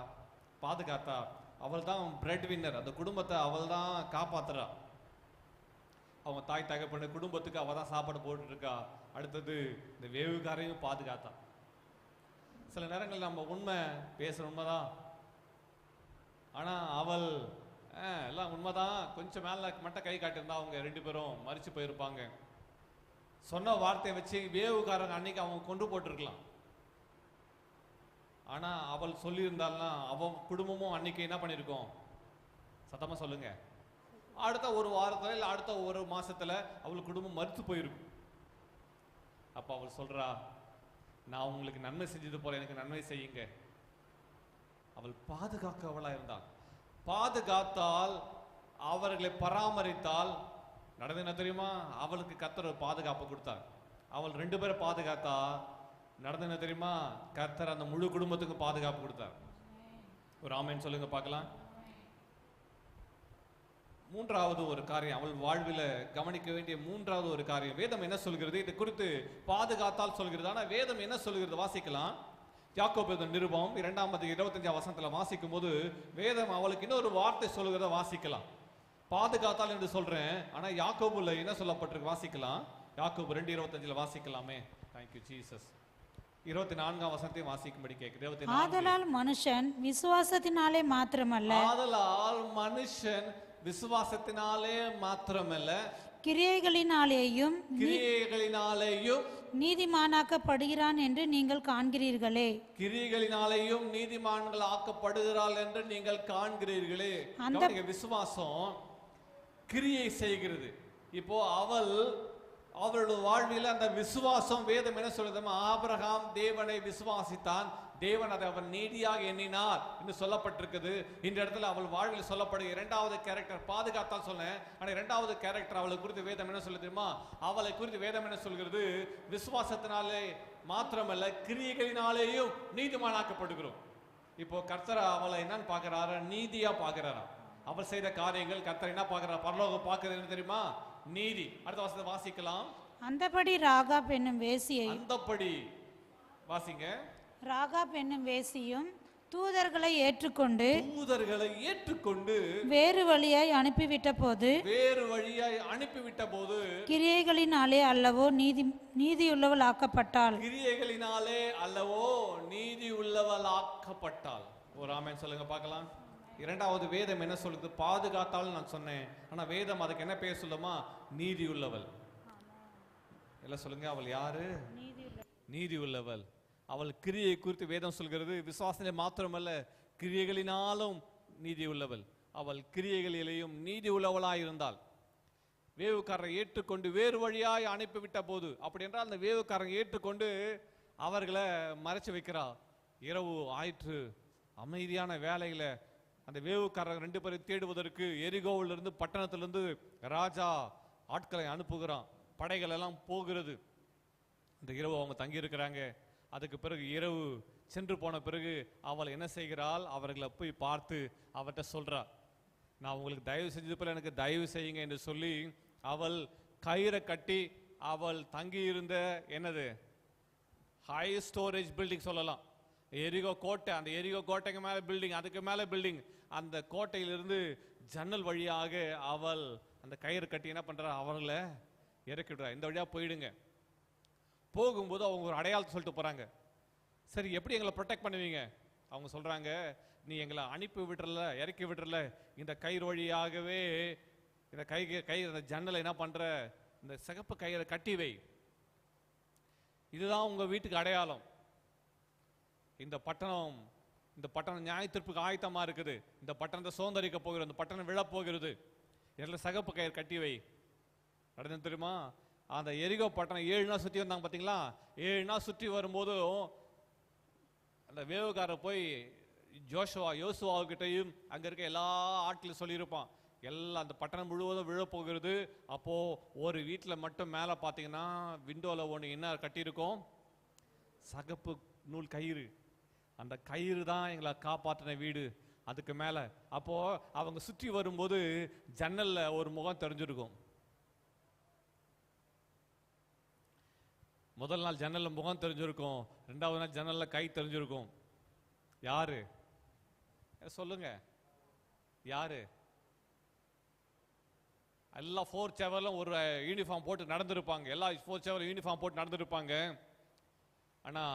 பாதுகாத்தா. அவள் தான் பிரெட் வின்னர், அந்த குடும்பத்தை அவள் தான் காப்பாத்துறா. அவங்க தாய் தகப்பன குடும்பத்துக்கு அவள் தான் சாப்பாடு போட்டு இருக்கா. அடுத்தது இந்த வேவுக்காரையும் பாதுகாத்தா. சில நேரங்கள் நம்ம உண்மை பேசுற உண்மைதான், ஆனா அவள் எல்லாம் உண்மைதான், கொஞ்சம் மேல மட்டும் கை காட்டியிருந்தா அவங்க 2 பேரும் மறிச்சு போயிருப்பாங்க. சொன்ன வார்த்தையை வச்சு வேவுக்காரங்க அன்னைக்கு அவங்க கொண்டு போட்டிருக்கலாம். ஆனா அவள் சொல்லியிருந்தாள்னா அவன் குடும்பமும் அன்னைக்கு என்ன பண்ணிருக்கோம்? சத்தமா சொல்லுங்க. அடுத்த ஒரு வாரத்துல இல்ல அடுத்த ஒரு மாசத்துல அவள் குடும்பம் மறுத்து போயிருக்கும். அப்ப அவள் சொல்றா, நான் உங்களுக்கு நன்மை செஞ்சது போல எனக்கு நன்மை செய்யுங்க. அவள் பாதுகாக்கவளா இருந்தாள். பாதுகாத்தால், அவர்களை பராமரித்தால் நடந்து என்ன தெரியுமா? அவளுக்கு கர்த்தர் பாதுகாப்பு கொடுத்தார். அவள் 2 பேரை பாதுகாத்தா நடந்து என்ன தெரியுமா? கர்த்தர் அந்த முழு குடும்பத்துக்கு பாதுகாப்பு கொடுத்தார். ஒரு ஆமென் சொல்லுங்க பார்க்கலாம். 3வது ஒரு காரியம், அவள் வாழ்வில் கவனிக்க வேண்டிய 3வது ஒரு காரியம், வேதம் என்ன சொல்கிறது இது குறித்து? பாதுகாத்தால் சொல்கிறது. ஆனா வேதம் என்ன சொல்கிறது வாசிக்கலாம். யாக்கோபு நிருபம் 2:25 வசனத்துல வாசிக்கும் போது வேதம் அவளுக்கு இன்னொரு வார்த்தை சொல்கிறத வாசிக்கலாம். பாதுகாத்தால் என்று சொல்றேன், ஆனா யாக்கோபுல என்ன சொல்லப்பட்டிருக்கு வாசிக்கலாம். யாக்கோபு 2:25 வாசிக்கலாமே. Thank you Jesus. 24ஆம் வசனத்தை வாசிக்கும்படி கேட்கிறேன். ஆதலால் மனுஷன் விசுவாசத்தினாலே மாத்திரமல்ல கிரியைகளினாலேயும் கிரியைகளினாலேயும் நீதிமானாக்கப்படுகிறான் என்று நீங்கள் காண்கிறீர்களே. கிரியைகளினாலேயும் நீதிமான்கள் ஆக்கப்படுகிறாள் என்று நீங்கள் காண்கிறீர்களே. கவனிங்க, விசுவாசம் கிரியை செய்கிறது. இப்போ அவளுடைய வாழ்வில் அந்த விசுவாசம், வேதம் என்ன சொல்லுது? ஆபிரகாம் தேவனை விசுவாசித்தான், தேவன் அதை அவன் நீதியாக எண்ணினார் என்று சொல்லப்பட்டிருக்குது. இந்த இடத்துல அவள் வாழ்வில் சொல்லப்படுகிற இரண்டாவது கேரக்டர் பாதுகாத்தான் சொன்னேன். ஆனா இரண்டாவது கேரக்டர் அவளை குறித்து வேதம் என்ன சொல்லுது தெரியுமா? அவளை குறித்து வேதம் என்ன சொல்கிறது? விசுவாசத்தினாலே மாத்திரமல்ல, கிரியைகளினாலேயும் நீதிமானாக்கப்படுகிறோம். இப்போ கர்த்தர் அவளை என்னன்னு பார்க்கிறாரா? நீதியா பார்க்கிறாரா? அவள் செய்த காரியங்கள் கர்த்தர் என்ன பார்க்கிறார்? பரலோகம் பார்க்கிறது என்ன தெரியுமா? நீதி. அடுத்த வசனத்தை வாசிக்கலாம். அந்தபடி ராகாப் என்னும் வேசியை, அந்தபடி வாசிங்க. ராகாப் என்னும் வேசியும் தூதர்களை ஏற்றுக்கொண்டு வேறு வழியாய் அனுப்பிவிட்ட போது கிரியைகளினாலே அல்லவோ நீதியுள்ளவள் ஆக்கப்பட்டாள். கிரியைகளினாலே அல்லவோ நீதியுள்ளவள் ஆக்கப்பட்டாள். ஒரு ஆமென் சொல்லுங்க பார்க்கலாம். இரண்டாவது வேதம் என்ன சொல்லுது? பாதுகாத்தால் நான் சொன்னேன். ஆனா வேதம் அதுக்கு என்ன பேர் சொல்லுமா? நீதி உள்ளவள். எல்லாம் சொல்லுங்க. அவள் யாரு? நீதி உள்ளவள். அவள் கிரியை குறித்து வேதம் சொல்கிறது. விசுவாசத்திலே மாத்திரமல்ல, கிரியைகளினாலும் நீதி உள்ளவள். அவள் கிரியைகளிலேயும் நீதி உள்ளவளாய் இருந்தாள். வேவுக்காரரை ஏற்றுக்கொண்டு வேறு வழியாய் அனுப்பிவிட்ட போது, அப்படி என்றால் அந்த வேவுக்காரரை ஏற்றுக்கொண்டு அவர்களை மறைச்சு வைக்கிறா. இரவு ஆயிற்று, அமைதியான வேலையில அந்த வேவுக்காரர் 2 பேரை தேடுவதற்கு எரிகோவிலிருந்து பட்டணத்திலிருந்து ராஜா ஆட்களை அனுப்புகிறான். படைகள் எல்லாம் போகிறது. அந்த இரவு அவங்க தங்கி இருக்கிறாங்க. அதுக்கு பிறகு இரவு சென்று போன பிறகு அவள் என்ன செய்கிறாள்? அவர்களை போய் பார்த்து அவர்கிட்ட சொல்றா, நான் உங்களுக்கு தயவு செஞ்சது போல எனக்கு தயவு செய்யுங்க என்று சொல்லி அவள் கயிறை கட்டி அவள் தங்கி இருந்த என்னது ஹை ஸ்டோரேஜ் பில்டிங் சொல்லலாம், எரிகோ கோட்டை. அந்த எரிகோ கோட்டைக்கு மேல பில்டிங், அதுக்கு மேல பில்டிங். அந்த கோட்டையிலிருந்து ஜன்னல் வழியாக அவள் அந்த கயிறு கட்டி என்ன பண்றா? அவர்களை இறக்கிடுறா. இந்த வழியா போயிடுங்க. போகும்போது அவங்க ஒரு அடையாளத்தை சொல்லிட்டு போறாங்க. சரி, எப்படி எங்களை ப்ரொடெக்ட் பண்ணுவீங்க? அவங்க சொல்றாங்க, நீ எங்களை அனுப்பி விட்டுறல, இறக்கி விட்டுறல, இந்த கயிறு வழியாகவே இந்த கயிறு அந்த ஜன்னலை என்ன பண்ற? இந்த சிகப்பு கயிறை கட்டி வை. இதுதான் உங்க வீட்டுக்கு அடையாளம். இந்த பட்டணம் நியாய தீர்ப்புக்கு ஆயத்தமா இருக்குது. இந்த பட்டணத்தை சுதந்திரிக்க போகிறது. இந்த பட்டணம் விழ போகிறது. எல்லாம் சிகப்பு கயிறு கட்டி வை. நடந்து தெரியுமா? அந்த எரிகோ பட்டணம் 7 நாள் சுற்றி வந்தாங்க பார்த்தீங்களா? 7 நாள் சுற்றி வரும்போதும் அந்த வேவுக்காரர் போய் யோசுவாவுக்கிட்டையும் அங்கே இருக்க எல்லா ஆட்களையும் சொல்லியிருப்பான், எல்லாம் அந்த பட்டணம் முழுவதும் விழ போகிறது. அப்போ ஒரு வீட்டில் மட்டும் மேலே பார்த்தீங்கன்னா விண்டோவில் ஒன்று என்ன கட்டியிருக்கோம்? சகப்பு நூல் கயிறு. அந்த கயிறு தான் எங்களை காப்பாற்றின வீடு. அதுக்கு மேலே அப்போ அவங்க சுற்றி வரும்போது ஜன்னல்ல ஒரு முகம் தெரிஞ்சிருக்கும். முதல் நாள் ஜன்னல்ல முகம் தெரிஞ்சிருக்கும், 2வது நாள் ஜன்னல்ல கை தெரிஞ்சிருக்கும். யாரு சொல்லுங்க? யாரு? எல்லாம் 4 செவர்லும் ஒரு யூனிஃபார்ம் போட்டு நடந்திருப்பாங்க. எல்லா 4 செவர்லும் யூனிஃபார்ம் போட்டு நடந்திருப்பாங்க. ஆனா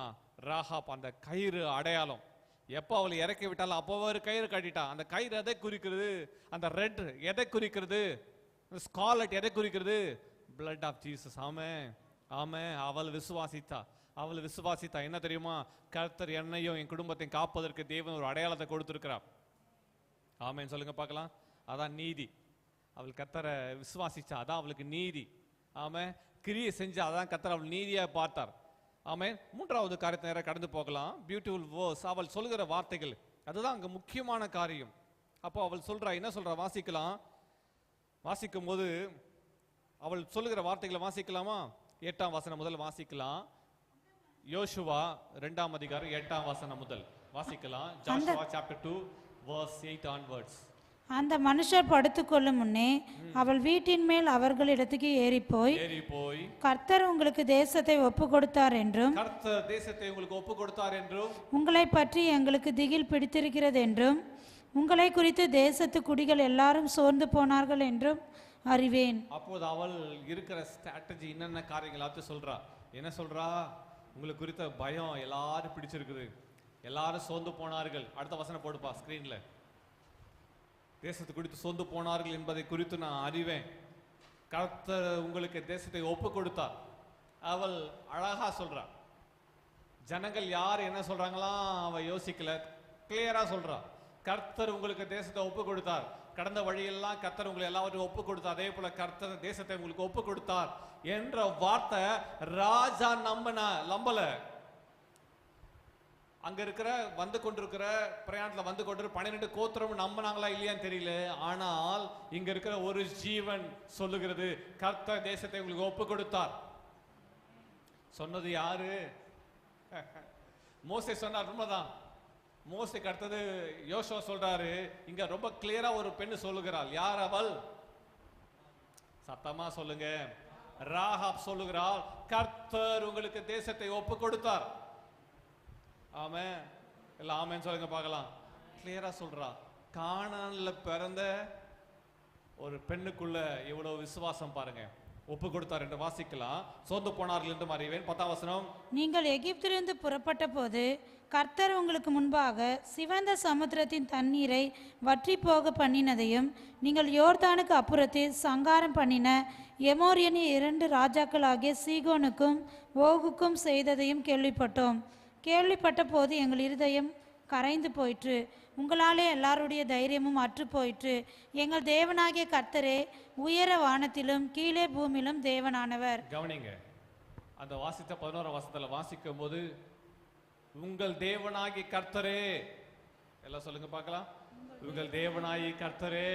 ராகாப் அந்த கயிறு அடையாளம். எப்போ அவளை இறக்கி விட்டாலும் அப்போ ஒரு கயிறு கட்டிட்டான். அந்த கயிறு எதை குறிக்கிறது? அந்த ரெட் எதை குறிக்கிறது? ஸ்கார்லட் எதை குறிக்கிறது? Blood of Jesus. Amen, amen. அவள் விசுவாசித்தா. என்ன தெரியுமா? கர்த்தர் என்னையும் என் குடும்பத்தையும் காப்பதற்கு தேவன் ஒரு அடையாளத்தை கொடுத்திருக்கிறார். ஆமென் சொல்லுங்க பார்க்கலாம். அதான் நீதி. அவள் கர்த்தரை விசுவாசிச்சா, அதான் அவளுக்கு நீதி. ஆமென். கிரியை செஞ்சா, அதான் கர்த்தர் அவள் நீதியா பார்த்தார். ஆமென். 3வது காரியத்தை நேரம் கடந்து போகலாம். Beautiful verse. அவள் சொல்லுகிற வார்த்தைகள், அதுதான் அங்க முக்கியமான காரியம். அப்போ அவள் சொல்றா, என்ன சொல்றா? வாசிக்கலாம். வாசிக்கும் போது அவள் சொல்லுகிற வார்த்தைகளை வாசிக்கலாமா? 8ஆம் வசனம் முதல் வாசிக்கலாம். யோசுவா 2ஆம் அதிகாரம் 8ஆம் வசனம் முதல் வாசிக்கலாம். Joshua chapter 2 verse 8 onwards. அந்த மனுஷர் படுத்துக்கொள்ளும் முன்னே அவள் வீட்டின் மேல் அவர்களிடத்துக்கு ஏறி போய் கர்த்தர் உங்களுக்கு தேசத்தை ஒப்பு கொடுத்தார் என்றும் உங்களை பற்றி எங்களுக்கு திகில் பிடித்திருக்கிறது என்றும் உங்களை குறித்து தேசத்து குடிகள் எல்லாரும் சோர்ந்து போனார்கள் என்றும் அறிவேன். அப்போது அவள் இருக்கிற ஸ்ட்ராட்டஜி என்னென்ன காரியங்களாச்சும் சொல்றா. என்ன சொல்றா? உங்களுக்கு குறித்த பயம் எல்லாரும் பிடிச்சிருக்குது, எல்லாரும் சோர்ந்து போனார்கள். அடுத்த வசனம் போடுப்பா ஸ்கிரீன்ல. தேசத்தை குறித்து சோர்ந்து போனார்கள் என்பதை குறித்து நான் அறிவேன். கர்த்தர் உங்களுக்கு தேசத்தை ஒப்பு கொடுத்தார். அவள் அழகா சொல்றா. ஜனங்கள் யார் என்ன சொல்றாங்களா அவ யோசிக்கல, கிளியரா சொல்றா. கர்த்தர் உங்களுக்கு தேசத்தை ஒப்பு கொடுத்தார். கடந்த வழியெல்லாம் கர்த்தர் உங்களை எல்லாவற்றையும் ஒப்பு கொடுத்தார். அதே போல கர்த்தர் தேசத்தை உங்களுக்கு ஒப்பு கொடுத்தார் என்ற வார்த்தை ராஜா நம்பல. அங்க இருக்கிற வந்து கொண்டிருக்கிற பிரயாணத்துல வந்து கொண்டிருக்கிற 12 கோத்திரம் நம்பினாங்களா இல்லையான்னு தெரியல. ஆனால் இங்க இருக்கிற ஒரு ஜீவன் சொல்லுகிறது, கர்த்தர் தேசத்தை உங்களுக்கு ஒப்பு கொடுத்தார். சொன்னது யாரு? மோசே சொன்னார். உண்மைதான். மோசேக்கு அடுத்தது யோசுவா சொல்றாரு. இங்க ரொம்ப கிளியரா ஒரு பெண்ணு சொல்லுகிறாள். யார் அவள்? சத்தமா சொல்லுங்க. ராகாப் சொல்லுகிறாள், கர்த்தர் உங்களுக்கு தேசத்தை ஒப்பு கொடுத்தார். ஆமென். எல்லாம் ஆமென் சொல்லுங்க பார்க்கலாம். கிளியரா சொல்றா. கானான்ல பிறந்த ஒரு பெண்ணுக்குள்ள எவ்வளவு விசுவாசம் பாருங்க. ஒப்பு கொடுத்தார் என்று வாசிக்கலாம். சோர்ந்து போனார்கள் என்று அறிவேன். 10ஆம் வசனம். நீங்கள் எகிப்திலிருந்து புறப்பட்ட போது கர்த்தர் உங்களுக்கு முன்பாக சிவந்த சமுத்திரத்தின் தண்ணீரை வற்றி போக பண்ணினதையும் நீங்கள் யோர்தானுக்கு அப்புறத்தில் சங்காரம் பண்ணின எமோரியனின் 2 ராஜாக்களாகிய சீகோனுக்கும் ஓகுக்கும் செய்ததையும் கேள்விப்பட்டோம். கேள்விப்பட்ட போது எங்கள் இருதயம் கரைந்து போயிற்று, உங்களாலே எல்லாருடைய தைரியமும் அற்று போயிற்று. எங்கள் தேவனாகிய கர்த்தரே உயர வானத்திலும் கீழே பூமியிலும் தேவனானவர். கவனிங்க, அந்த வாசித்த 11ஆம் வசனத்துல வாசிக்கும் போது உங்கள் தேவனாகிய கர்த்தரே, எல்லாம் சொல்லுங்க பார்க்கலாம். உங்கள் தேவனாகிய கர்த்தரே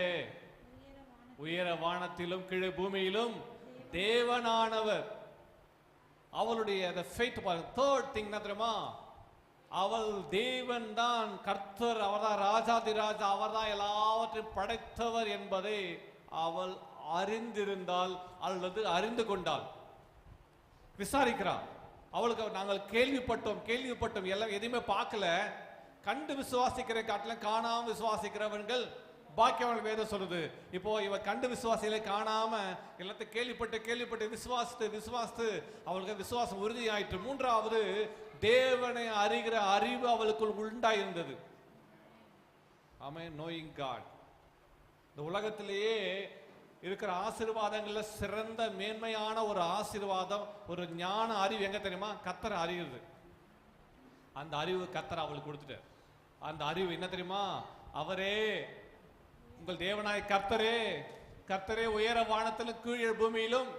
உயர வானத்திலும் கீழே பூமியிலும் தேவனானவர். அவளுடைய faith பாருங்க. தேர்ட் திங் என்ன தெரியுமா? அவள் தேவன் தான் கர்த்தர், அவர்தான் ராஜாதி ராஜா, அவர்தான் எல்லாவற்றையும் படைத்தவர் என்பதை அவள் அறிந்திருந்தாள் அல்லது அறிந்து கொண்டாள். விசாரிக்கிறாள். அவளுக்கு நாங்கள் கேள்விப்பட்டோம் எல்லாம் எதையுமே பார்க்கல. கண்டு விசுவாசிக்கிற காட்டிலும் காணாம விசுவாசிக்கிறவர்கள் பாக்கியவர்கள் வேதம் சொல்லுது. இப்போ இவ கண்டு விசுவாசிகளை காணாம எல்லாத்தையும் கேள்விப்பட்டு விசுவாசித்து அவளுக்கு விசுவாசம் உறுதியாயிற்று. 3வது, தேவனை அறிகிற அறிவு அவளுக்குள் உண்டாயிருந்தது. ஆமென். Knowing God. இந்த உலகத்திலேயே இருக்கிற ஆசீர்வாதங்கள்ல சிறந்த மேன்மையான ஒரு ஆசீர்வாதம், ஒரு ஞான அறிவு எங்க தெரியுமா? கர்த்தரை அறிகிறது. அந்த அறிவு கர்த்தர் அவளுக்கு கொடுத்துட்டார். அந்த அறிவு என்ன தெரியுமா? அவரே உங்கள் தேவனாய் கர்த்தரே உயர வானத்திலும் கீழே பூமியிலும்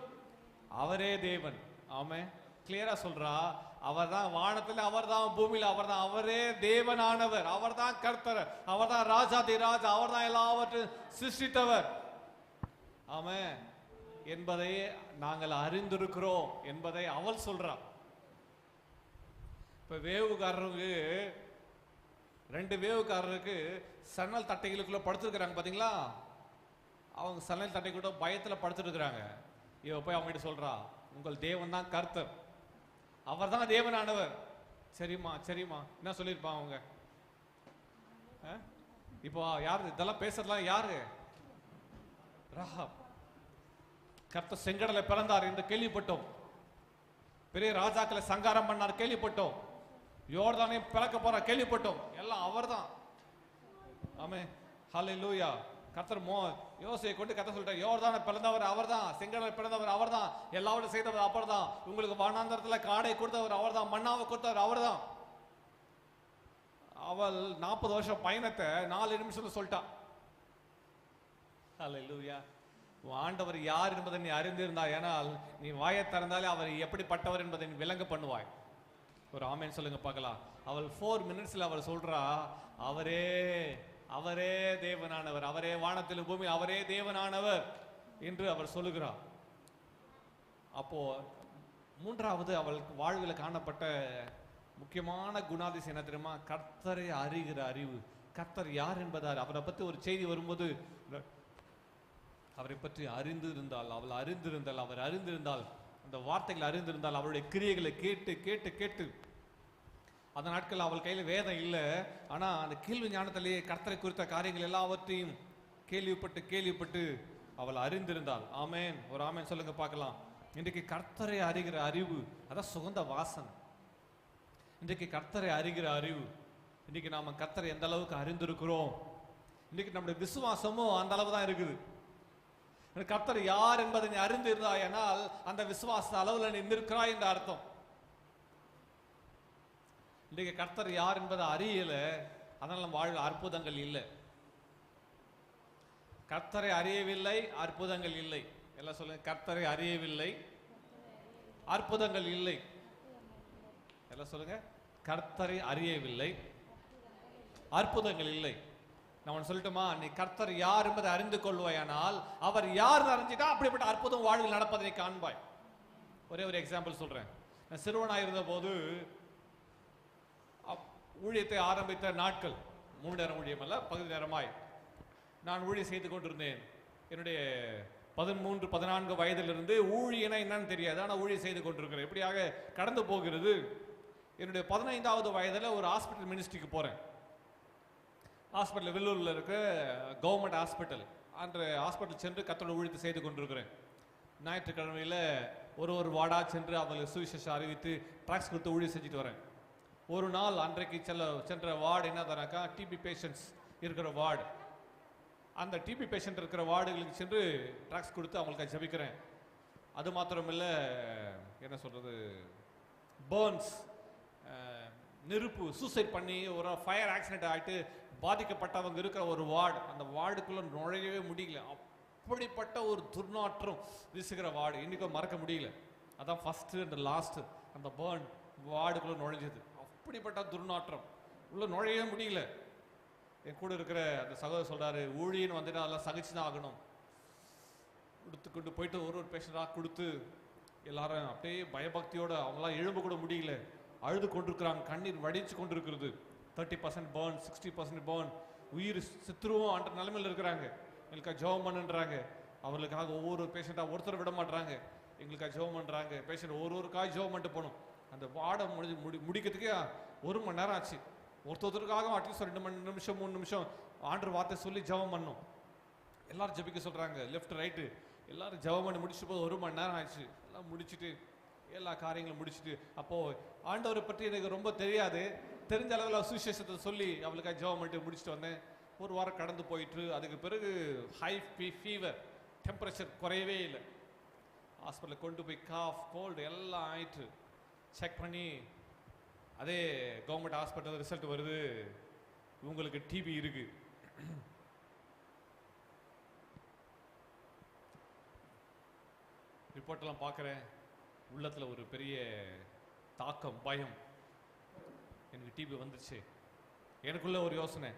அவரே தேவன். ஆமென். கிளியரா சொல்றா. அவர்தான் வானத்தில், அவர்தான் பூமியில், அவரே தேவனானவர், அவர்தான் கர்த்தர், அவர்தான் ராஜாதி ராஜா, அவர்தான் எல்லாவற்றையும் சிருஷ்டித்தவர். ஆமென் என்பதை நாங்கள் அறிந்திருக்கிறோம் என்பதை அவள் சொல்றா. இப்ப வேவுகாரருக்கு 2 வேவுக்காரருக்கு சணல் தட்டைகளுக்குள்ள படுத்துருக்கிறாங்க பாத்தீங்களா? அவங்க சணல் தட்டை கூட பயத்துல படுத்துட்டு இருக்கிறாங்க. இவ போய் அவங்க கிட்ட சொல்றா, உங்கள் தேவன் தான் கர்த்தர், அவர் தான் தேவனானவர். சரிம்மா என்ன சொல்லியிருப்பான் அவங்க? இப்போ யாரு இதெல்லாம் பேசுறதுலாம்? யாரு? ராகாப். கர்த்தர் செங்கடலை பிறந்தார் என்று கேள்விப்பட்டோம். பெரிய ராஜாக்களை சங்காரம் பண்ணார் கேள்விப்பட்டோம். யோர்தானை பிளக்க போற கேள்விப்பட்டோம். எல்லாம் அவர்தான். ஆமென். ஹல்லேலூயா. கர்த்தர் யோசேயை கொண்டு கர்த்தர் சொல்லிட்டார், யோர்தானை பிறந்தவர் அவர்தான், செங்கடலை பிறந்தவர் அவர்தான், எல்லாவற்றையும் செய்தவர் அவர்தான், உங்களுக்கு வனாந்தரத்துல காடை கொடுத்தவர் அவர்தான், மன்னாவை கொடுத்தவர் அவர்தான். அவள் 40 வருஷம் பயணத்தை 4 நிமிஷத்துல சொல்லிட்டா. ஹல்லேலூயா. ஆண்டவர் யார் என்பதை நீ அறிந்திருந்தாய், ஏனால் நீ வாயை திறந்தாலே அவர் எப்படிப்பட்டவர் என்பதை நீ விளங்க பண்ணுவாய். ஒரு ஆமென் சொல்லுங்க பார்க்கலாம். அவள் 4 மினிட்ஸ்ல அவள் சொல்றா, அவரே தேவனானவர், அவரே வானத்திலும் பூமி, அவரே தேவனானவர் என்று அவர் சொல்லுகிறார். அப்போ 3வது அவள் வாழ்வில் காணப்பட்ட முக்கியமான குணாதிசயம் என்ன தெரியுமா? கர்த்தரை அறிகிற அறிவு. கர்த்தர் யார் என்பதார் அவரை பற்றி ஒரு செய்தி வரும்போது அவரை பற்றி அவர் அறிந்திருந்தால் அந்த வார்த்தைகளை அறிந்திருந்தால், அவருடைய கிரியைகளை கேட்டு அந்த நாட்கள் அவள் கையில் வேதம் இல்லை, ஆனா அந்த கேள்வி ஞானத்திலேயே கர்த்தரை குறித்த காரியங்கள் எல்லாவற்றையும் கேள்விப்பட்டு அவள் அறிந்திருந்தாள். ஆமென். ஒரு ஆமென் சொல்லுங்க பார்க்கலாம். இன்றைக்கு கர்த்தரை அறிகிற அறிவு, அதான் சுகந்த வாசனை. இன்றைக்கு கர்த்தரை அறிகிற அறிவு. இன்னைக்கு நாம கர்த்தரை எந்த அளவுக்கு அறிந்திருக்கிறோம்? இன்னைக்கு நம்முடைய விசுவாசமும் அந்த அளவு தான் இருக்குது. கர்த்தர் யார் என்பதை நீ அறிந்து இருந்தாயானால் அந்த விசுவாச அளவுல நீ நிற்கிறாய் என்ற அர்த்தம். இன்றைக்கு கர்த்தர் யார் என்பதை அறியல, அதனால நம்ம வாழ்வில் அற்புதங்கள் இல்லை. கர்த்தரை அறியவில்லை, அற்புதங்கள் இல்லை. எல்லாம் சொல்லுங்க, கர்த்தரை அறியவில்லை, அற்புதங்கள் இல்லை. எல்லாம் சொல்லுங்க, கர்த்தரை அறியவில்லை, அற்புதங்கள் இல்லை. நான் சொல்லட்டுமா, நீ கர்த்தர் யார் என்பதை அறிந்து கொள்வாயானால், அவர் யார் அறிஞ்சிட்டா அப்படிப்பட்ட அற்புதம் வாழ்வில் நடப்பதை காண்பாய். ஒரே ஒரு எக்ஸாம்பிள் சொல்றேன். நான் சிறுவனாக இருந்த போது ஊழியத்தை ஆரம்பித்த நாட்கள், 3 நேரம் ஊழியம் அல்ல, பகுதி நேரமாய் நான் ஊழியம் செய்து கொண்டிருந்தேன். என்னுடைய 13-14 வயதிலிருந்து ஊழியனா என்னன்னு தெரியாது, ஆனால் ஊழியம் செய்து கொண்டிருக்கிறேன். எப்படியாக கடந்து போகிறது. என்னுடைய 15வது வயதில் ஒரு ஹாஸ்பிட்டல் மினிஸ்ட்ரிக்கு போகிறேன். ஹாஸ்பிட்டல் வெள்ளூரில் இருக்க கவர்மெண்ட் ஹாஸ்பிட்டல், அந்த ஹாஸ்பிட்டல் சென்று கர்த்தருடைய ஊழியத்தை செய்து கொண்டிருக்கிறேன். ஞாயிற்றுக்கிழமையில் ஒரு வார்டா சென்று அவர்களுக்கு சுவிசேஷம் அறிவித்து ட்ராக்ஸ் கொடுத்து ஊழியம் செஞ்சுட்டு வரேன். ஒரு நாள் அன்றைக்கு சென்ற வார்டு என்ன தராக்கா, டிபி பேஷண்ட்ஸ் இருக்கிற வார்டு. அந்த டிபி பேஷண்ட் இருக்கிற வார்டுகளுக்கு சென்று ட்ராக்ஸ் கொடுத்து அவங்களுக்கு ஜெபிக்கிறேன். அது மாத்திரமில்லை, என்ன சொல்கிறது, பர்ன்ஸ், நெருப்பு, சூசைட் பண்ணி ஒரு ஃபயர் ஆக்சிடென்ட் ஆகிட்டு பாதிக்கப்பட்டவங்க இருக்கிற ஒரு வார்டு. அந்த வார்டுக்குள்ளே நுழையவே முடியல. அப்படிப்பட்ட ஒரு துர்நாற்றம் வீசுகிற வார்டு இன்றைக்கும் மறக்க முடியல. அதான் ஃபஸ்ட்டு அண்ட் லாஸ்ட்டு அந்த பர்ன் வார்டுக்குள்ளே நுழைஞ்சது. அப்படிப்பட்ட துர்நாற்றம், உள்ள நுழையவே முடியல. என் கூட இருக்கிற அந்த சகோதரர் சொல்றாரு, ஊழியன்னு வந்துட்டு அதெல்லாம் சகிச்சுதான் ஆகணும். கொண்டு போயிட்டு ஒரு பேஷண்டாக கொடுத்து எல்லாரும் அப்படியே பயபக்தியோட, அவங்களாம் எழும்ப கூட முடியல, அழுது கொண்டிருக்கிறாங்க, கண்ணீர் வடிச்சு கொண்டிருக்கிறது. 30% பர்ன், 60% பர்ன், உயிர் சித்துருவோம் அந்த நிலைமையில் இருக்கிறாங்க. எங்களுக்காக ஜெபம் பண்ணுன்றாங்க. அவர்களுக்காக ஒவ்வொரு பேஷண்டாக ஒருத்தர் விட மாட்டாங்க, எங்களுக்காக ஜெபம் பண்ணுறாங்க. பேஷண்ட் ஒருவருக்காக ஜெபம் பண்ணிட்டு போகணும். அந்த வாடை முடிக்கிறதுக்கே 1 மணி நேரம் ஆச்சு. ஒருத்தருக்காக அட்லீஸ்ட் 2 நிமிஷம் 3 நிமிஷம் ஆண்டவர் வார்த்தை சொல்லி ஜெபம் பண்ணோம். எல்லாரும் ஜெபிக்க சொல்கிறாங்க, லெஃப்ட் ரைட்டு எல்லாரும் ஜெபம் பண்ணி முடிச்சுட்டு போது 1 மணி நேரம் ஆயிடுச்சு. எல்லாம் முடிச்சுட்டு எல்லா காரியங்களும் முடிச்சுட்டு, அப்போது ஆண்டவரை பற்றி எனக்கு ரொம்ப தெரியாது, தெரிஞ்ச அளவில் சுவிசேஷத்தை சொல்லி அவளுக்காக ஜெபம் பண்ணிட்டு முடிச்சுட்டு வந்தேன். 1 வாரம் கடந்து போயிட்டு, அதுக்கு பிறகு ஹை ஃபீவர், டெம்பரேச்சர் குறையவே இல்லை. ஹாஸ்பிட்டலில் கொண்டு போய் காஃப், கோல்டு எல்லாம் ஆயிட்டு செக் பண்ணி, அதே கவர்மெண்ட் ஹாஸ்பிட்டல் ரிசல்ட் வருது, உங்களுக்கு டிபி இருக்கு. ரிப்போர்ட்டெல்லாம் பார்க்குறேன், உள்ளத்தில் ஒரு பெரிய தாக்கம், பயம். எனக்கு டிபி வந்துச்சு. எனக்குள்ள ஒரு யோசனை,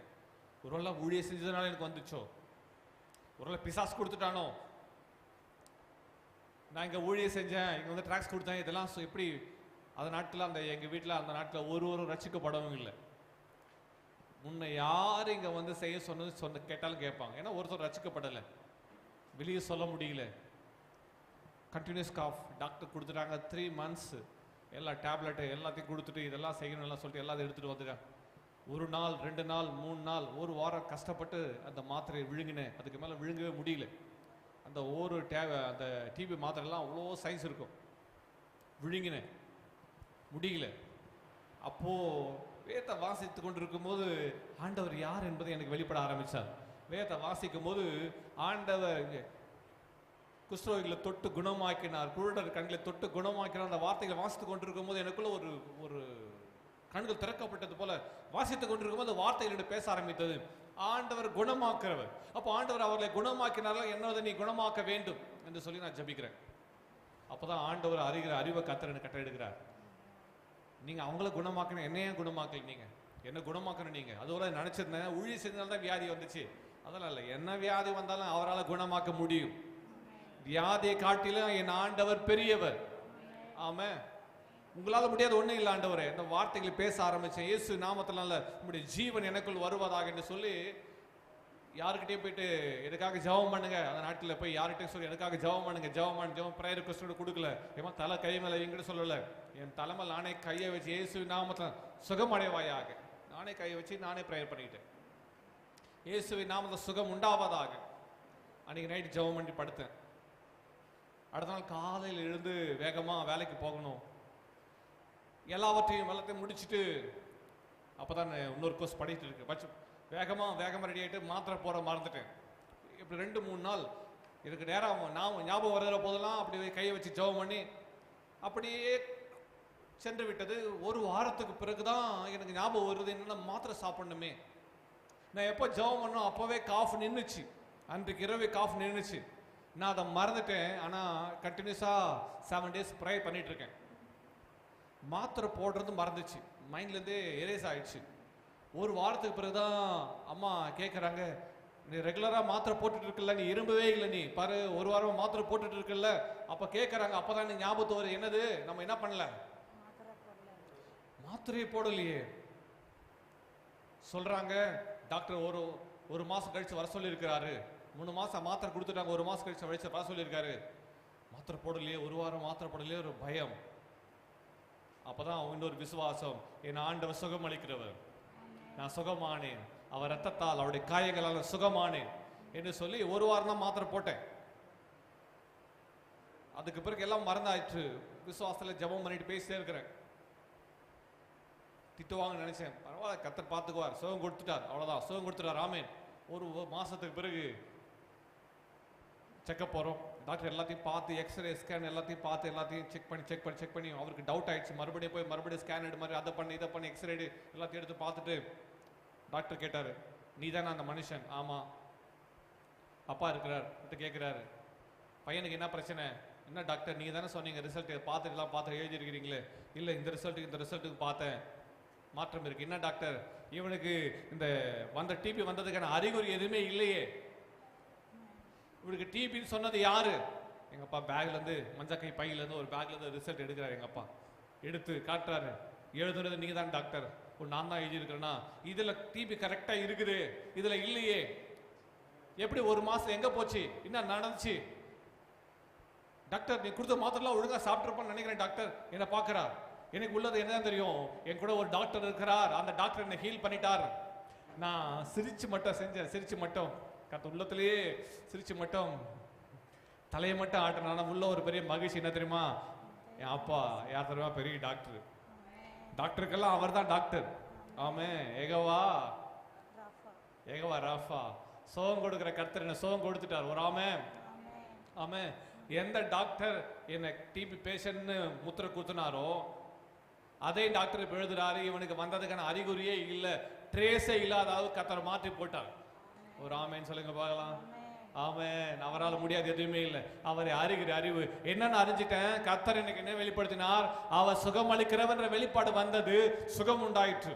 ஒருவேளை ஊழியம் செஞ்சதுனால எனக்கு வந்துச்சோ, ஒருவேளை பிசாசு கொடுத்துட்டானோ. நான் இங்கே ஊழியம் செஞ்சேன், இங்கே வந்து ட்ராக்ஸ் கொடுத்தேன், இதெல்லாம் எப்படி? அந்த நாட்டில் எங்கள் வீட்டில் அந்த நாட்டில் ஒருவரும் ரட்சிக்கப்படவும் இல்லை. முன்ன யார் இங்கே வந்து செய்ய சொன்னது கேட்டாலும் கேட்பாங்க. ஏன்னா ஒருத்தர் ரட்சிக்கப்படலை, வெளியே சொல்ல முடியல. கண்டினியூஸ் காஃப், டாக்டர் கொடுத்துட்டாங்க 3 months, எல்லா டேப்லெட்டு எல்லாத்தையும் கொடுத்துட்டு இதெல்லாம் செய்யணும் எல்லாம் சொல்லிட்டு எல்லாத்தையும் எடுத்துகிட்டு வந்துட்டாங்க. 1 நாள் 2 நாள் 3 நாள் 1 வாரம் கஷ்டப்பட்டு அந்த மாத்திரையை விழுங்கினேன். அதுக்கு மேலே விழுங்கவே முடியல. அந்த அந்த டிபி மாத்திரைலாம் அவ்வளோ சைஸ் இருக்கும், விழுங்கினேன், முடியல. அப்போது வேதத்தை வாசித்து கொண்டிருக்கும் போது ஆண்டவர் யார் என்பதை எனக்கு வெளிப்பட ஆரம்பித்தார். வேதத்தை வாசிக்கும் போது ஆண்டவர் குஷ்டரோகிகளை தொட்டு குணமாக்கினார், குருடர் கண்களை தொட்டு குணமாக்கினார். அந்த வார்த்தைகளை வாசித்து கொண்டிருக்கும் போது எனக்குள்ள ஒரு கண்கள் திறக்கப்பட்டது போல வாசித்து கொண்டிருக்கும் போது வார்த்தைகளிடம் பேச ஆரம்பித்தது. ஆண்டவர் குணமாக்குறவர். அப்போ ஆண்டவர் அவர்களை குணமாக்கினார்கள், என்னதை நீ குணமாக்க வேண்டும் என்று சொல்லி நான் ஜபிக்கிறேன். அப்போதான் ஆண்டவர் அறிவை கர்த்தர் எனக்கு கட்டளை எடுக்கிறார். நீங்க அவங்கள குணமாக்கணும், என்னையே குணமாக்கல, நீங்க என்ன குணமாக்கணும். நீங்க அதோட நினைச்சிருந்தேன், ஊழிய செஞ்சதால்தான் வியாதி வந்துச்சு, அதெல்லாம் இல்லை. என்ன வியாதி வந்தாலும் அவரால் குணமாக்க முடியும். வியாதியை காட்டிலும் என் ஆண்டவர் பெரியவர். ஆமா, உங்களால் முடியாத ஒன்றும் இல்லை ஆண்டவரே. இந்த வார்த்தைகளை பேச ஆரம்பிச்சேன். இயேசு நாமத்தினால உங்களுடைய ஜீவன் எனக்குள் வருவதாக என்று சொல்லி யாருக்கிட்டையும் போயிட்டு எனக்காக ஜெபம் பண்ணுங்க, அந்த நாட்டில் போய் யார்கிட்டையும் சொல்லி எனக்காக ஜெபம் பண்ணுங்க, ஜெபம் ப்ரேயர் ரிக்வெஸ்டோட கொடுக்கல. ஏமா தலை கை மேலே எங்கிட்ட சொல்லலை, என் தலைமையில் நானே கையை வச்சு இயேசு நாமத்தில் சுகமடைவாயாக நானே கையை வச்சு நானே ப்ரேயர் பண்ணிக்கிட்டேன். இயேசுவின் நாமத்தில் சுகம் உண்டாவதாக. அன்றைக்கி நைட்டு ஜெபம் பண்ணி படுத்தேன். அடுத்த நாள் காலையில் எழுந்து வேகமாக வேலைக்கு போகணும். எல்லாத்தையும் முடிச்சுட்டு அப்போ தான் இன்னொரு கோர்ஸ் படிச்சுட்டு இருக்கு. வேகமாக ரெடி ஆகிட்டு மாத்திரை போகிற மறந்துட்டேன். இப்படி 2-3 நாள் எனக்கு நேரம் நான் ஞாபகம் வருகிற போதெல்லாம் அப்படி கையை வச்சு ஜெபம் பண்ணி அப்படியே சென்று விட்டது. ஒரு வாரத்துக்கு பிறகுதான் எனக்கு ஞாபகம் வருது, என்னென்ன மாத்திரை சாப்பிடணுமே. நான் எப்போ ஜெபம் பண்ணோம் அப்போவே காஃப் நின்றுச்சு, அன்றைக்கு இரவே காஃப் நின்றுச்சு. நான் அதை மறந்துட்டேன். ஆனால் கண்டினியூஸாக 7 days ப்ரே பண்ணிட்டு இருக்கேன். மாத்திரை போடுறது மறந்துச்சு, மைண்ட்லேருந்தே எரேஸ் ஆயிடுச்சு. ஒரு வாரத்துக்கு பிறகுதான் அம்மா கேட்குறாங்க, நீ ரெகுலராக மாத்திரை போட்டுட்டு இருக்கல, நீ இரும்பவே இல்லை, நீ பாரு ஒரு வாரம் மாத்திரை போட்டுட்டு இருக்கல. அப்போ கேட்குறாங்க, அப்போ தான் நீ ஞாபகத்து வரும், என்னது நம்ம என்ன பண்ணல, மாத்திரையை போடலையே. சொல்றாங்க டாக்டர் ஒரு மாசம் கழிச்சு வர சொல்லியிருக்கிறாரு. 3 மாசம் மாத்திரை கொடுத்துட்டாங்க, 1 மாசம் கழிச்சு வர சொல்லியிருக்காரு. மாத்திரை போடலையே, ஒரு வாரம் மாத்திரை போடலையே, ஒரு பயம். அப்பதான் இன்னொரு விசுவாசம், என் ஆண்டவர் சுகம் அளிக்கிறவர், நான் சுகமானேன், அவர் ரத்தத்தால் அவருடைய காயங்களால் சுகமானேன் என்று சொல்லி 1 வாரம் தான் மாத்திரை போட்டேன். அதுக்கு பிறகு எல்லாம் மறந்தாயிற்று. விசுவாசத்துல ஜெபம் பண்ணிட்டு பேசிட்டே இருக்கிறேன். திட்டுவாங்கன்னு நினைச்சேன், பரவாயில்ல கர்த்தர் பார்த்துக்குவார், சுகம் கொடுத்துட்டார், அவ்வளவுதான், சுகம் கொடுத்துட்டார், ஆமென். ஒரு மாசத்துக்கு பிறகு செக்கப் போறோம். டாக்டர் எல்லாத்தையும் பார்த்து, எக்ஸ்ரே ஸ்கேன் எல்லாத்தையும் பார்த்து, எல்லாத்தையும் செக் பண்ணி அவருக்கு டவுட் ஆயிடுச்சு. மறுபடியும் ஸ்கேன் எடு மாதிரி அதை பண்ணி இதை பண்ணி எக்ஸ்ரே எல்லாத்தையும் எடுத்து பார்த்துட்டு டாக்டர் கேட்டாரு, நீ தானே அந்த மனுஷன்? ஆமா. அப்பா இருக்கிறார் கேட்கிறாரு, பையனுக்கு என்ன பிரச்சனை? என்ன டாக்டர் நீங்க தானே சொன்னீங்க ரிசல்ட் பார்த்துட்டு எழுதிருக்கிறீங்களே. இல்லை, இந்த ரிசல்ட்டுக்கு பார்த்தேன், மாற்றம் இருக்கு. என்ன டாக்டர், இவனுக்கு இந்த டிபி வந்ததுக்கான அறிகுறி எதுவுமே இல்லையே. இவனுக்கு டிபின்னு சொன்னது யாரு? எங்க அப்பா பேக்ல இருந்து, மஞ்சக்கை பையில இருந்து ஒரு பேக்ல இருந்து ரிசல்ட் எடுக்கிறாரு. எங்க அப்பா எடுத்து காட்டுறாரு, எழுதுறது நீங்க தான் டாக்டர், நான் தான் எழுதியிருக்கிறேன்னா இதுல டிபி கரெக்டா இருக்குது, இதுல இல்லையே. எப்படி 1 மாசம் எங்க போச்சு, என்ன நடந்துச்சு? டாக்டர் நீ கொடுத்த மாத்திரலாம் ஒழுங்கா சாப்பிட்டுருப்பான்னு நினைக்கிறேன். டாக்டர் என்ன பாக்குறா, எனக்கு உள்ளது என்னதான் தெரியும், என் கூட ஒரு டாக்டர் இருக்கிறார், அந்த டாக்டர் என்னை ஹீல் பண்ணிட்டார். நான் சிரிச்சு மட்டும் கத்த உள்ளத்திலேயே சிரிச்சு மட்டும் தலையை மட்டும் ஆட்டினா உள்ள ஒரு பெரிய மகிழ்ச்சி. என்ன தெரியுமா, என் அப்பா யார் தெரியுமா, பெரிய டாக்டர். டாக்டருக்கெல்லாம் அவர் தான் டாக்டர். ஆமே, ஏகவா ராஃபா, சோகம் கொடுக்கிற கர்த்தர் என்ன சோகம் கொடுத்துட்டார். ஒரு ஆமே. எந்த டாக்டர் என்ன டிபி பேஷண்ட்னு முத்திரை குத்துனாரோ அதே டாக்டர் இப்ப எழுதுறாரு, இவனுக்கு வந்ததுக்கான அறிகுறியே இல்லை, ட்ரேஸே இல்லாத கர்த்தர் மாற்றி போட்டார். ஒரு ஆமேன்னு சொல்லுங்க பார்க்கலாம். ஆமென். அவரால் முடியாது எதுவுமே இல்லை. அவரை அறிகிற அறிவு என்னன்னு அறிஞ்சிட்டேன். கர்த்தர் எனக்கு என்ன வெளிப்படுத்தினார், அவர் சுகம் அளிக்கிறவன்ற வெளிப்பாடு வந்தது, சுகம் உண்டாயிற்று.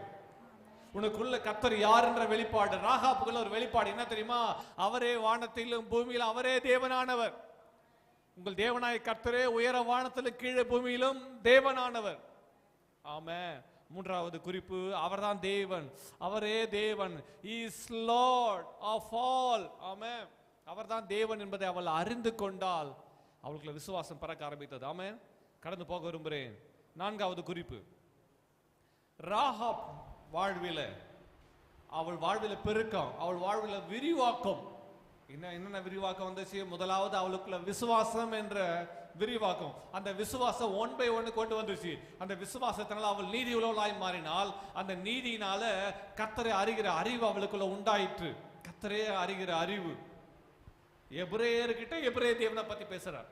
உனக்குள்ள கர்த்தர் யார் என்ற வெளிப்பாடு, ராகாப்புக்குள்ள ஒரு வெளிப்பாடு என்ன தெரியுமா, அவரே வானத்திலும் பூமியிலும் அவரே தேவனானவர். உங்கள் தேவனாய கர்த்தரே உயர வானத்திலும் கீழே பூமியிலும் தேவனானவர். ஆமென். 3வது குறிப்பு, அவர்தான் தேவன், அவரே தேவன். He is Lord of all. ஆமென். அவர்தான் தேவன் என்பதை அவள் அறிந்து கொண்டால் அவளுக்குள்ள விசுவாசம் பறக்க ஆரம்பித்தது. ஆமென். கடந்து போக விரும்புகிறேன். 4வது குறிப்பு, ராகாப் வாழ்வில, அவள் வாழ்வில பெருக்கம், அவள் வாழ்வில விரிவாக்கம். என்னென்ன விரிவாக்கம் வந்துச்சு? முதலாவது அவளுக்குள்ள விசுவாசம் என்ற விரிவாக்கம். அந்த விசுவாசம் 1 by 1 கொண்டு வந்துச்சு. அந்த விசுவாசத்தினால அவள் நீதி உள்ளவளாய் மாறினால், அந்த நீதியினால கர்த்தரை அறிகிற அறிவு அவளுக்குள்ள உண்டாயிற்று. கர்த்தரே அறிகிற அறிவு. எபிரேயர்கிட்ட எபிரேய தேவனை பத்தி பேசுறார்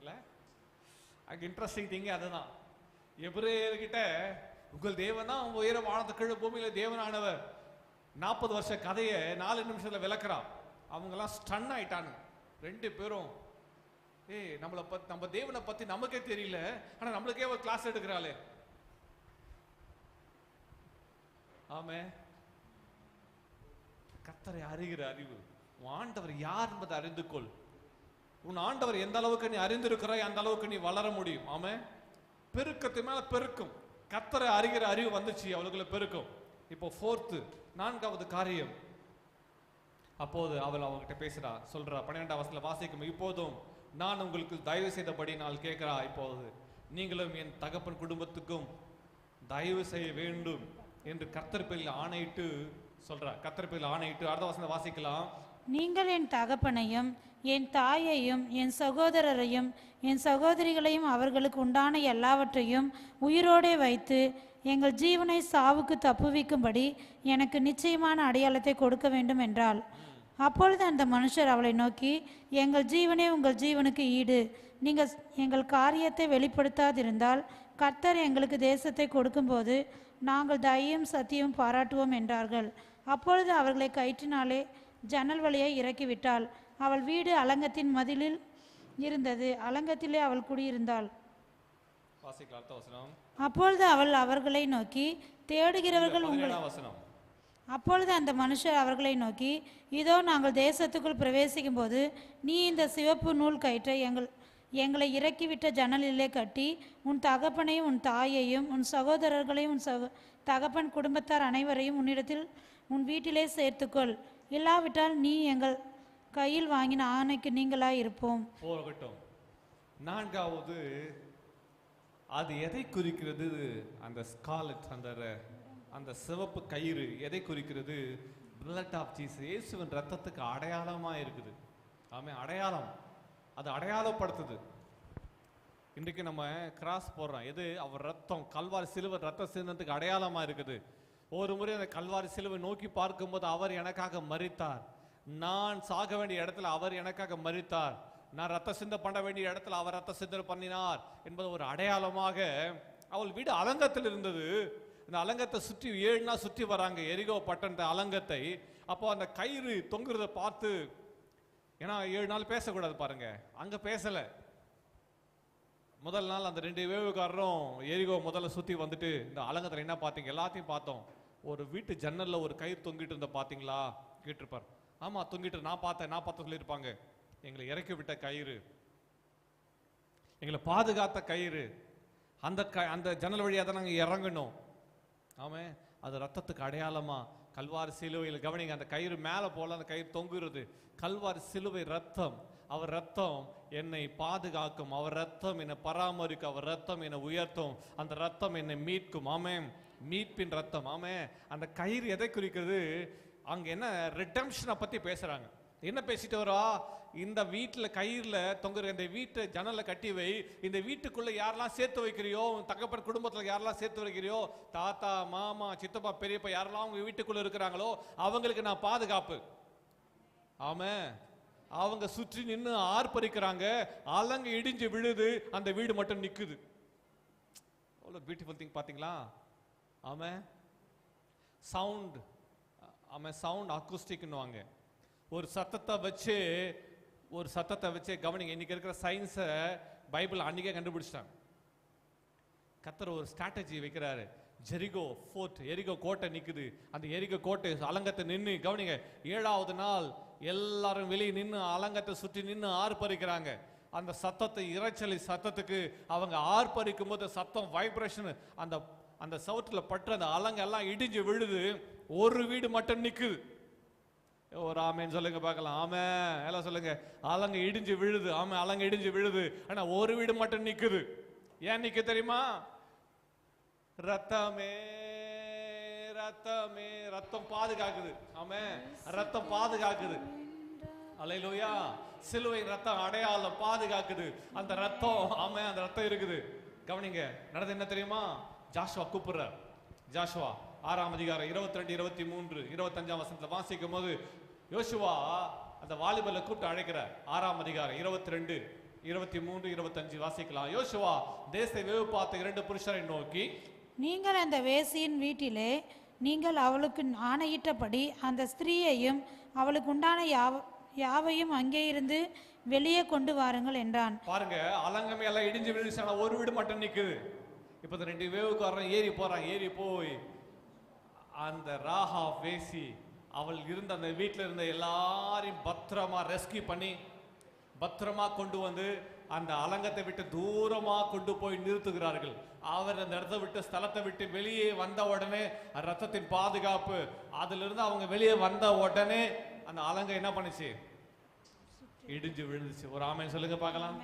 இல்ல, அங்க இன்ட்ரெஸ்டிங் திங் அதுதான். எபிரேயர்கிட்ட உங்கள் தேவன் தான் உயர வானத்து கீழே பூமியில தேவனானவர். 40 வருஷ கதையை 4 நிமிஷத்துல விளக்குறான். அவங்க எல்லாம் ஸ்டன் ஆயிட்டானு 2 பேரும். நம்மளை பத்தி, நம்ம தேவனை பத்தி நமக்கே தெரியல, ஆனா நம்மளுக்கே ஒரு கிளாஸ் எடுக்கிறாளே. ஆமே. கர்த்தரை அறிகிற அறிவு. உன் ஆண்டவர் யார் என்பதை அறிந்து கொள். உன் ஆண்டவர் எந்த அளவுக்கு நீ அறிந்திருக்கிறாய் அந்த அளவுக்கு நீ வளர முடியும். ஆமே. பெருக்கத்து மேல பெருக்கும். கர்த்தரை அறிகிற அறிவு வந்துச்சு, அவளுக்குள்ள பெருக்கும். இப்போ 4வது காரியம், அப்போது அவள் அவங்ககிட்ட பேசுறா, சொல்றா. 12ஆம் வசனத்துல வாசிக்கும், இப்போதும் நான் உங்களுக்கு தயவு செய்தபடி நான் கேட்கிறா, இப்போது நீங்களும் என் தகப்பன் குடும்பத்துக்கும் தயவு செய்ய வேண்டும் என்று கர்த்தர் பேரில் ஆணையிட்டு சொல்றா. கர்த்தர் பேரில் ஆணையிட்டு அடுத்த வசனத்தை வாசிக்கலாம். நீங்கள் என் தகப்பனையும் என் தாயையும் என் சகோதரரையும் என் சகோதரிகளையும் அவர்களுக்கு உண்டான எல்லாவற்றையும் உயிரோடே வைத்து எங்கள் ஜீவனை சாவுக்கு தப்புவிக்கும்படி எனக்கு நிச்சயமான அடையாளத்தை கொடுக்க வேண்டும் என்றாள். அப்பொழுது அந்த மனுஷர் அவளை நோக்கி, எங்கள் ஜீவனே உங்கள் ஜீவனுக்கு ஈடு. நீங்கள் எங்கள் காரியத்தை வெளிப்படுத்தாதிருந்தால் கர்த்தர் எங்களுக்கு தேசத்தை கொடுக்கும்போது நாங்கள் தயையும் சத்தியமும் பாராட்டுவோம் என்றார்கள். அப்பொழுது அவர்களை கயிற்றினாலே ஜன்னல் வழியை இறக்கிவிட்டாள். அவள் வீடு அலங்கத்தின் மதிலில் இருந்தது. அலங்கத்திலே அவள் குடியிருந்தாள். அப்பொழுது அவள் அவர்களை நோக்கி, தேடுகிறவர்கள் உங்களை. அப்பொழுது அந்த மனுஷர் அவர்களை நோக்கி, இதோ நாங்கள் தேசத்துக்குள் பிரவேசிக்கும் போது நீ இந்த சிவப்பு நூல் கயிற்றை எங்களை இறக்கிவிட்ட ஜன்னலிலே கட்டி உன் தகப்பனையும் உன் தாயையும் உன் சகோதரர்களையும் உன் தகப்பன் குடும்பத்தார் அனைவரையும் உன் வீட்டிலே சேர்த்துக்கொள். இல்லாவிட்டால் நீ எங்கள் கையில் வாங்கின ஆணைக்கு நீங்களாய் இருப்போம். போகட்டும். நான்காவது, அது எதை குறிக்கிறது? அந்த ஸ்காலட், அந்த சிவப்பு கயிறு எதை குறிக்கிறது? பிளட் ஆஃப் ஜீசஸ், இயேசுவின் ரத்தத்துக்கு அடையாளமா இருக்குது. ஆமே, அடையாளம். அது அடையாளப்படுத்துது. இன்றைக்கு நம்ம கிராஸ் போடுறோம். எது? அவர் ரத்தம், கல்வாரி சிலுவை ரத்தம் சிந்தத்துக்கு அடையாளமா இருக்குது. ஒரு முறை அந்த கல்வாரி சிலுவை நோக்கி பார்க்கும்போது அவர் எனக்காக மரித்தார். நான் சாக வேண்டிய இடத்துல அவர் எனக்காக மரித்தார். நான் ரத்த சிந்த பண்ண வேண்டிய இடத்துல அவர் ரத்த சிந்தனை பண்ணினார் என்பது ஒரு அடையாளமாக. அவள் வீடு அலங்கத்தில் இருந்தது. இந்த அலங்கத்தை சுற்றி 7 நாள் சுற்றி வராங்க, எரிகோ பட்டணத்தை அலங்கத்தை. அப்போ அந்த கயிறு தொங்குறத பார்த்து, ஏன்னா 7 நாள் பேசக்கூடாது பாருங்க, அங்க பேசல. முதல் நாள் அந்த 2 வேவுக்காரரும் எரிகோ முதல்ல சுத்தி வந்துட்டு இந்த அலங்கத்துல என்ன பார்த்தீங்க? எல்லாத்தையும் பார்த்தோம். ஒரு வீட்டு ஜன்னல்ல ஒரு கயிறு தொங்கிட்டு இருந்த பாத்தீங்களா கேட்டிருப்பார். ஆமா தொங்கிட்டு, நான் பார்த்த சொல்லியிருப்பாங்க. எங்களை இறக்கி விட்ட கயிறு, எங்களை பாதுகாத்த கயிறு, அந்த ஜன்னல் வழியாக தான் நாங்கள் இறங்கணும். ஆமே, அது ரத்தத்துக்கு அடையாளமா. கல்வாரி சிலுவையில் கவனிங்க, அந்த கயிறு மேலே போல அந்த கயிறு தொங்குறது. கல்வாரி சிலுவை ரத்தம். அவர் ரத்தம் என்னை பாதுகாக்கும், அவர் ரத்தம் என்னை பராமரிக்கும், அவர் ரத்தம் என்னை உயர்த்தும், அந்த ரத்தம் என்னை மீட்கும். ஆமே, மீட்பின் ரத்தம். ஆமே, அந்த கயிறு எதை குறிக்கிறது? அங்க என்ன ரிடம்ஷனை பத்தி பேசுறாங்க. என்ன பேசிட்டு வரா? இந்த வீட்டுல கயிறுல தொங்குற இந்த வீட்டு ஜன்னல கட்டி வை. இந்த வீட்டுக்குள்ள யாரெல்லாம் சேர்த்து வைக்கிறியோ, தகப்பன் குடும்பத்துல யாரெல்லாம் சேர்த்து வைக்கிறியோ, தாத்தா மாமா சித்தப்பா பெரியப்பா யாரெல்லாம் உங்க வீட்டுக்குள்ள இருக்கிறாங்களோ அவங்களுக்கு நான் பாதுகாப்பு. ஆமே, அவங்க சுற்றி நின்று ஆர்ப்பரிக்கிறாங்க. அலங்க இடிஞ்சு விழுது, அந்த வீடு மட்டும் நிக்குது. அவ்வளவு பியூட்டிஃபுல் திங் பாத்தீங்களா? ஆமே, சவுண்ட். ஆமே, சவுண்ட் அக்கூஸ்டிக்னுவாங்க. ஒரு சத்தத்தை வச்சு கவனிங்க. இன்னைக்கு இருக்கிற சயின்ஸை பைபிள் அன்னைக்கே கண்டுபிடிச்சிட்டாங்க. கர்த்தர் ஒரு ஸ்ட்ராட்டஜி வைக்கிறாரு. ஜெரிகோ ஃபோர்ட், எரிகோ கோட்டை நிக்குது. அந்த எரிகோ கோட்டை அலங்கத்தை நின்று கவனிங்க. 7வது நாள் எல்லாரும் வெளியே நின்று அலங்கத்தை சுற்றி நின்று ஆர்ப்பரிக்கிறாங்க. அந்த சத்தத்தை, இரைச்சலை சத்தத்துக்கு அவங்க ஆர்ப்பரிக்கும் போது சத்தம் வைப்ரேஷன் அந்த சவுத்துல பட்டு அந்த அலங்க எல்லாம் இடிஞ்சு விழுது. ஒரு வீடு மட்டும் நிக்குது. ஒரு ஆமேன்னு சொல்லுங்க பார்க்கலாம். ஆமே, எல்லாம் சொல்லுங்க. அலங்க இடிஞ்சு விழுது. ஆமே, அலங்க இடிஞ்சு விழுது. ஆனா ஒரு வீடு மட்டும் நிக்குது. ஏன் நிக்க தெரியுமா? ரத்தமே ரத்தமே, ரத்தம் பாதுகாக்குது. ஆமே, ரத்தம் பாதுகாக்குது. அல்லேலூயா. சிலுவை ரத்தம் அடையாளம் பாதுகாக்குது. அந்த ரத்தம், ஆமே, அந்த ரத்தம் இருக்குது. கவனிங்க, நடந்தது என்ன தெரியுமா? ஜாஷுவா கூப்பிடுறார். ஜாஷுவா 6ஆம் அதிகாரம் 22, 23, 25ஆம் வசனத்துல வாசிக்கும் போது யோசுவா அந்த வாலிபர்ல கூப்பிட்டு அழைக்கிறார். 6ஆம் அதிகாரம் 22, 23, 25 வாசிக்கலாம். யோசுவா தேசத்தை வேவு பார்த்த 2 புருஷரை நோக்கி, நீங்கள் அந்த வேசியின் வீட்டிலே நீங்கள் அவளுக்கு ஆணையிட்டபடி அந்த ஸ்திரீயையும் அவளுக்கு உண்டான யாவையும் அங்கே இருந்து வெளியே கொண்டு வாருங்கள் என்றான். பாருங்க, அலங்கமே எல்லாம் இடிஞ்சு விழுந்துச்சு. ஆனா ஒரு வீடு மட்டும் நிக்குது. இப்ப இந்த 2 வேவுக்காரன் ஏறி போறாங்க. ஏறி போய் அந்த ராஹா வேசி அவள் இருந்த அந்த வீட்டில் இருந்த எல்லாரையும் பத்திரமா ரெஸ்கியூ பண்ணி பத்திரமா கொண்டு வந்து அந்த அலங்கத்தை விட்டு தூரமா கொண்டு போய் நிறுத்துகிறார்கள். அவர் அந்த இடத்தை விட்டு ஸ்தலத்தை விட்டு வெளியே வந்த உடனே ரத்தத்தின் பாதுகாப்பு. அதுல இருந்து அவங்க வெளியே வந்த உடனே அந்த அலங்கம் என்ன பண்ணுச்சு? இடிஞ்சு விழுந்துச்சு. ஒரு ஆமென் சொல்லுங்க பார்க்கலாம்.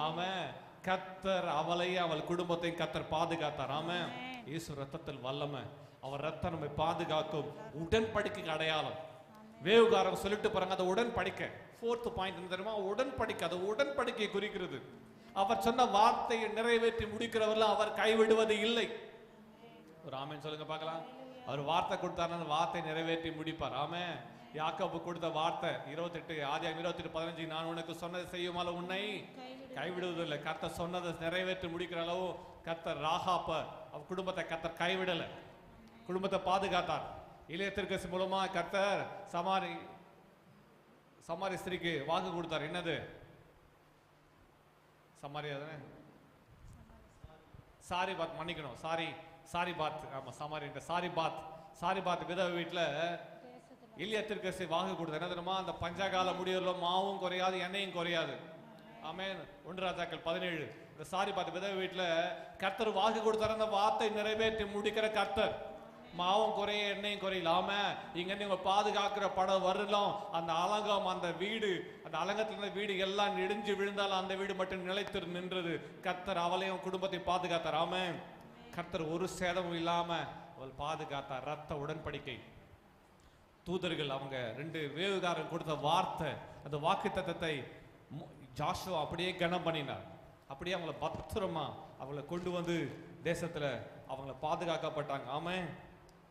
ஆமென். கர்த்தர் அவளையும் அவள் குடும்பத்தையும் கர்த்தர் பாதுகாத்தார். ஆமென். இயேசு ரத்தத்தில் வல்லமை. அவர் ரத்தம் நம்மை பாதுகாக்கும். உடன்படிக்கைக்கு அடையாளம். வேவுகாரம் சொல்லிட்டு போறாங்க, அது உடன்படிக்கை. 4th பாயிண்ட் என்ன தெரியுமா? உடன்படிக்கை. அது உடன்படிக்கை குறிக்கிறது. அவர் சொன்ன வார்த்தையை நிறைவேற்றி முடிக்கிறவர்கள் அவர் கைவிடுவது இல்லை. ஒரு ஆமென் சொல்லுங்க பார்க்கலாம். அவர் வார்த்தை கொடுத்தாருன்னா அந்த வார்த்தை நிறைவேற்றி முடிப்பார். ஆமென். யாக்கோபு கொடுத்த வார்த்தை 28 ஆதியாகமம் 28:15, நான் உனக்கு சொன்னதை செய்யுமால உன்னை கைவிடுவதில்லை. கர்த்தர் சொன்னதை நிறைவேற்றி முடிக்கிற அளவு கர்த்தர் ராகாப்ப அவ குடும்பத்தை கர்த்தர் கைவிடல, குடும்பத்தை பாதுகாத்தார். இளையத்திற்கு மூலமா கர்த்தர் சமாரி ஸ்திரீக்கு வாக்கு கொடுத்தார். என்னது? சமாரியா தானே? சாரி பாத், மன்னிக்கணும், சாரி பாத். ஆமா, சாரி பாத் விதவை வீட்டுல இளையத்திற்கு வாக்கு கொடுத்தார். என்ன தெரியுமா? அந்த பஞ்சகால முடியல மாவும் குறையாது, எண்ணெயும் குறையாது. ஆமென். 1 ராஜாக்கள் 17. இந்த சாரி பாத் விதவை வீட்டுல கர்த்தர் வாக்கு கொடுத்தார். அந்த வார்த்தை நிறைவேற்றி முடிக்கிற கர்த்தர். மாவும் குறைய, எண்ணெயும் குறையில. ஆமா, இங்க நீங்க பாதுகாக்கிற படம் வரலாம். அந்த அலங்கம், அந்த வீடு, அந்த அலங்கத்துல வீடு எல்லாம் இடிஞ்சு விழுந்தாலும் அந்த வீடு மட்டும் நிலைத்து நின்றது. கர்த்தர் அவளையும் குடும்பத்தையும் பாதுகாத்தார். ஆமா, கர்த்தர் ஒரு சேதமும் இல்லாம அவள் பாதுகாத்தார். ரத்த உடன்படிக்கை. தூதர்கள் அவங்க 2 வேவுகாரன் கொடுத்த வார்த்தை, அந்த வாக்கு தத்தத்தை ஜாஷுவா அப்படியே கனம் பண்ணினார். அப்படியே அவங்கள பத்திரமா அவங்கள கொண்டு வந்து தேசத்துல அவங்கள பாதுகாக்கப்பட்டாங்க. ஆமே,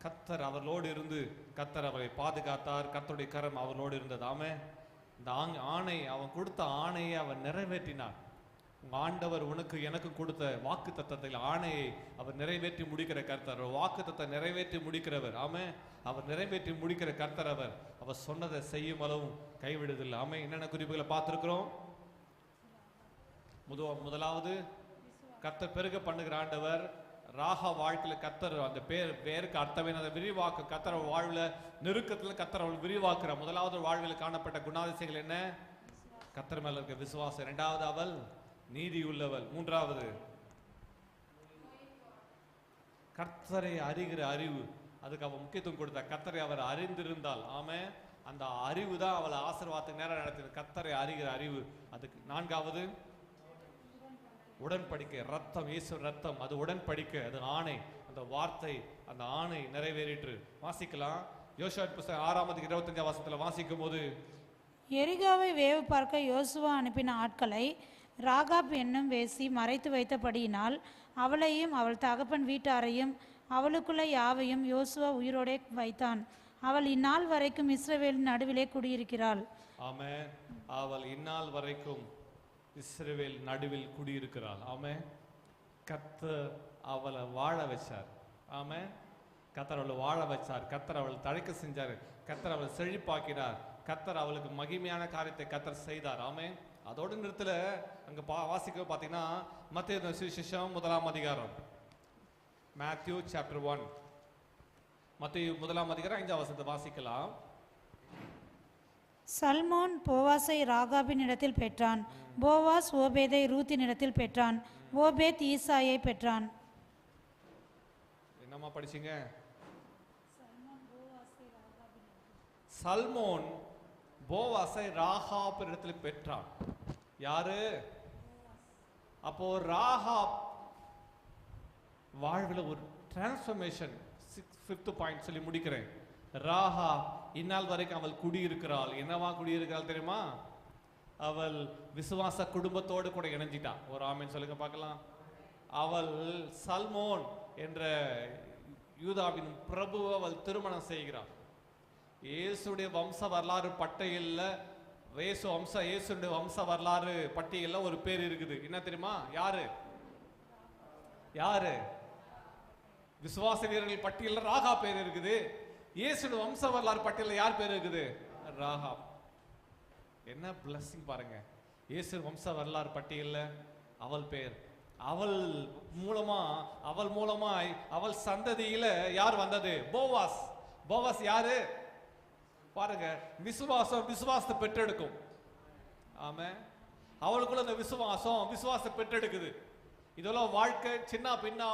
கர்த்தர் அவர்களோடு இருந்து கர்த்தர் அவரை பாதுகாத்தார். கர்த்தருடைய கரம் அவர்களோடு இருந்தது. ஆமே, இந்த ஆணை, அவன் கொடுத்த ஆணையை அவன் நிறைவேற்றினார். உங்க ஆண்டவர் உனக்கு எனக்கு கொடுத்த வாக்கு தத்தத்தில் ஆணையை அவர் நிறைவேற்றி முடிக்கிற கர்த்தர். வாக்கு தத்தை நிறைவேற்றி முடிக்கிறவர். ஆமே, அவர் நிறைவேற்றி முடிக்கிற கர்த்தர். அவர் சொன்னதை செய்யும் அளவும் கைவிடுதில்லை. ஆமே, என்னென்ன குறிப்புகளை பார்த்திருக்கிறோம்? முதலாவது கர்த்தர் பெருக பண்ணுகிற ஆண்டவர். ராகா வாழ்க்கையில கர்த்தர் அந்த பேருக்கு அர்த்தமே அதை விரிவாக்கு. கர்த்தர் வாழ்வுல நெருக்கத்துல கர்த்தர் அவள் விரிவாக்குற. முதலாவது வாழ்வில் காணப்பட்ட குணாதிசயங்கள் என்ன? கர்த்தர் மேல இருக்க விசுவாசம். 2வது, அவள் நீதி உள்ளவள். 3வது, கர்த்தரை அறிகிற அறிவு. அதுக்கு அவள் முக்கியத்துவம் கொடுத்தா. கர்த்தரை அவர் அறிந்திருந்தால், ஆமே, அந்த அறிவு தான் அவளை ஆசீர்வாதத்துக்கு நேரம் நடத்தின. கர்த்தரை அறிகிற அறிவு. அதுக்கு 4வது, உடன்படிக்கை. ரத்தம், இயேசு ரத்தம், அது உடன்படிக்கை, அது ஆணை. அந்த வார்த்தை, அந்த ஆணை நிறைவேறிற்று. வாசிக்கலாம். யோசுவா புத்தகம் 6:25 வாசிக்கும் போது, எரிகோவை வேவு பார்க்க யோசுவா அனுப்பின ஆட்களை ராகாப் என்னும் வேசி மறைத்து வைத்தபடியினால் அவளையும் அவள் தகப்பன் வீட்டாரையும் அவளுக்குள்ள யாவையும் யோசுவா உயிரோடே வைத்தான். அவள் இந்நாள் வரைக்கும் இஸ்ரவேலின் நடுவிலே குடியிருக்கிறாள். ஆமென். அவள் இந்நாள் வரைக்கும் இஸ்ரவேல் நடுவில் குடியிருக்கிறாள். ஆமென். கர்த்தர் அவளை வாழ வச்சார். ஆமென். கர்த்தர் அவளை வாழ வச்சார். கர்த்தர் அவளை தழைக்க செஞ்சார். கர்த்தர் அவளை செழிப்பாக்கினார். கர்த்தர் அவளுக்கு மகிமையான காரியத்தை கர்த்தர் செய்தார். ஆமென். அதோடு நிறுத்தல. அங்க வாசிக்க பார்த்தீங்கன்னா மத்தேயு சுவிசேஷம் 1ஆம் அதிகாரம், மேத்யூ சாப்டர் 1, மத்தேயு 1ஆம் அதிகாரம் 5ஆம் வசனத்தை வாசிக்கலாம். சல்மோன் போவாசை ராகாபின் இடத்தில் பெற்றான். போவாஸ் ஓபேதை ரூத்தின் இடத்தில் பெற்றான். ஓபேத் ஈசாயை பெற்றான். என்னம்மா படிச்சீங்க? சல்மோன் போவாசை ராகாப் இடத்தில் பெற்றான். யாரு? அப்போ ராகாப் வாழ்வில் ஒரு டிரான்ஸ்ஃபர்மேஷன். 5th பாயிண்ட் சொல்லி முடிக்கிறேன். ராகாப் இந்நாள் வரைக்கும் அவள் குடியிருக்கிறாள். என்னவா குடியிருக்கிறாள் தெரியுமா? அவள் விசுவாச குடும்பத்தோடு கூட இணைஞ்சிட்டா. ஒரு ஆமீன் சொல்லுங்க பார்க்கலாம். அவள் சல்மோன் என்ற யூதாவின் பிரபுவை அவள் திருமணம் செய்கிறாள். இயேசுடைய வம்ச வரலாறு பட்டியல்ல, இயேசுடைய வம்ச வரலாறு பட்டியல்ல ஒரு பேர் இருக்குது. என்ன தெரியுமா? யாரு? விசுவாச வீரர்கள் பட்டியல்ல ராகா பேர் இருக்குது. இயேசுடைய வம்ச வரலாறு பட்டியல்ல யார் பேர் இருக்குது? ராகாப். என்ன பிளஸிங் பாருங்க. இயேசு வம்ச வரலாறு பட்டியல்ல அவள் பேர். அவள் மூலமாய் அவள் சந்ததியில யார் வந்தது? போவாஸ். போவாஸ் யாரு பாருங்க. விசுவாசத்தை பெற்றெடுக்கும். ஆமா, அவளுக்குள்ள அந்த விசுவாசத்தை பெற்றெடுக்குது. இதெல்லாம் வாழ்க்கை சின்ன பின்னா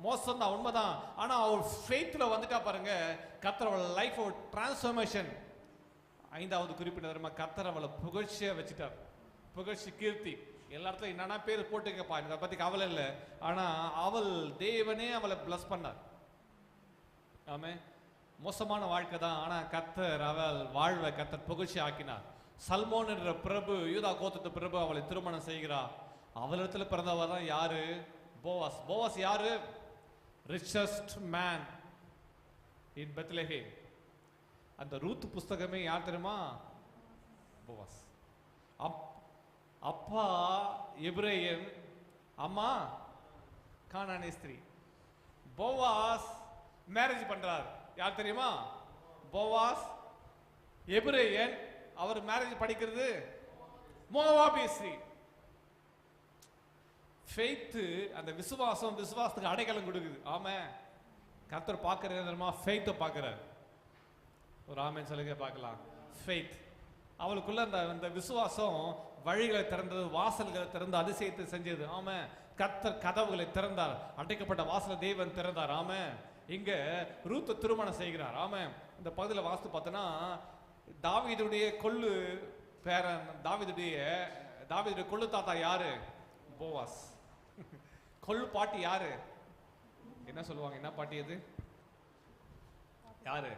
மோசம் தான், உண்மைதான். ஆனா அவள் ஃபெய்த்ல வந்துட்டா பாருங்க, கர்த்தர் அவள் லைஃப் டிரான்ஸ்ஃபர்மேஷன். 5வது குறிப்பிட்ட கர்த்தர் அவளை புகழ்ச்சியா வச்சுட்டார். புகழ்ச்சி, கீர்த்தி. எல்லா இடத்துல என்னன்னா பேர் போட்டுங்கப்பா, இதை பத்தி கவலை இல்லை. ஆனா அவள் தேவனே அவளை பிளஸ் பண்ணார். ஆமே, மோசமான வாழ்க்கை தான். ஆனா கர்த்தர் அவள் வாழ்வை கர்த்தர் புகழ்ச்சி ஆக்கினார். சல்மோன் என்ற பிரபு, யூதா கோத்திர பிரபு அவளை திருமணம் செய்கிறார். அவளிடத்துல பிறந்தவர் தான் யாரு? போவாஸ். போவாஸ் யாரு? richest man in Bethlehem. அந்த ரூத் புஸ்தகமே யார் தெரியுமா? போவாஸ். அப்பா எபிரேயன், அம்மா கானானிய ஸ்திரீ. போவாஸ் மேரேஜ் பண்றார், யார் தெரியுமா? போவாஸ் எபிரேயன், அவர் மேரேஜ் படிக்கிறது மோவாபிய ஸ்திரீ. ஃபெய்த், அந்த விசுவாசம் விசுவாசத்துக்கு அடைக்கலம் கொடுக்குது. ஆமே, கர்த்தர் பார்க்கறது தெரியுமா? ஃபெய்த்தை பார்க்கிறார். ஒரு ஆமென் சொல்லுங்க பார்க்கலாம். ஃபெய்த், அவளுக்குள்ள அந்த விசுவாசம் வழிகளை திறந்தது, வாசல்களை திறந்து அதிசயத்தை செஞ்சது. ஆமே, கர்த்தர் கதவுகளை திறந்தார், அடைக்கப்பட்ட வாசலை தேவன் திறந்தார். ஆமே, இங்க ரூத் திருமணம் செய்கிறார். ஆமே, இந்த பகுதியில் வாஸ்து பார்த்தோன்னா தாவீதுடைய கொள்ளு பேரன், தாவீதுடைய கொள்ளு தாத்தா யாரு? போவாஸ். கொள்ளு பாட்டி யாரு? என்ன சொல்லுவாங்க, என்ன பாட்டி அது? யாரு?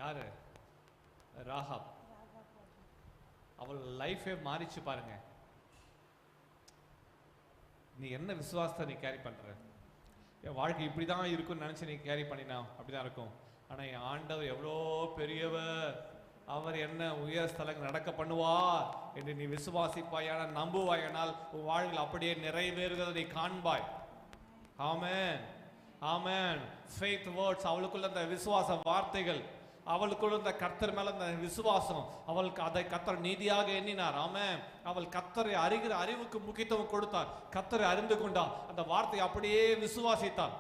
யாரு? ராகாப். அவள் லைஃபே மாறிச்சு பாருங்க. நீ என்ன விசுவாசத்தை நீ கேரி பண்ற? என் வாழ்க்கை இப்படிதான் இருக்கும்னு நினைச்சு நீ கேரி பண்ணினா அப்படிதான் இருக்கும். ஆனா என் ஆண்டவர் எவ்வளோ பெரியவர், அவர் என்ன உயர் ஸ்தலங்கள் நடக்க பண்ணுவார் என்று நீ விசுவாசிப்பாயானால், நம்புவாயானால் உன் வாழ்வில் அப்படியே நிறைவேறுகிறதை நீ காண்பாய். ஆமென், ஆமென். ஃபெய்த் வேர்ட்ஸ், அவளுக்குள்ள அந்த விசுவாச வார்த்தைகள், அவளுக்குள்ள இந்த கர்த்தர் மேல அந்த விசுவாசம், அவளுக்கு அதை கர்த்தர் நீதியாக எண்ணினார். ஆமென். அவள் கர்த்தரை அறிகிற அறிவுக்கு முக்கியத்துவம் கொடுத்தார், கர்த்தரை அறிந்து கொண்டார், அந்த வார்த்தையை அப்படியே விசுவாசித்தார்.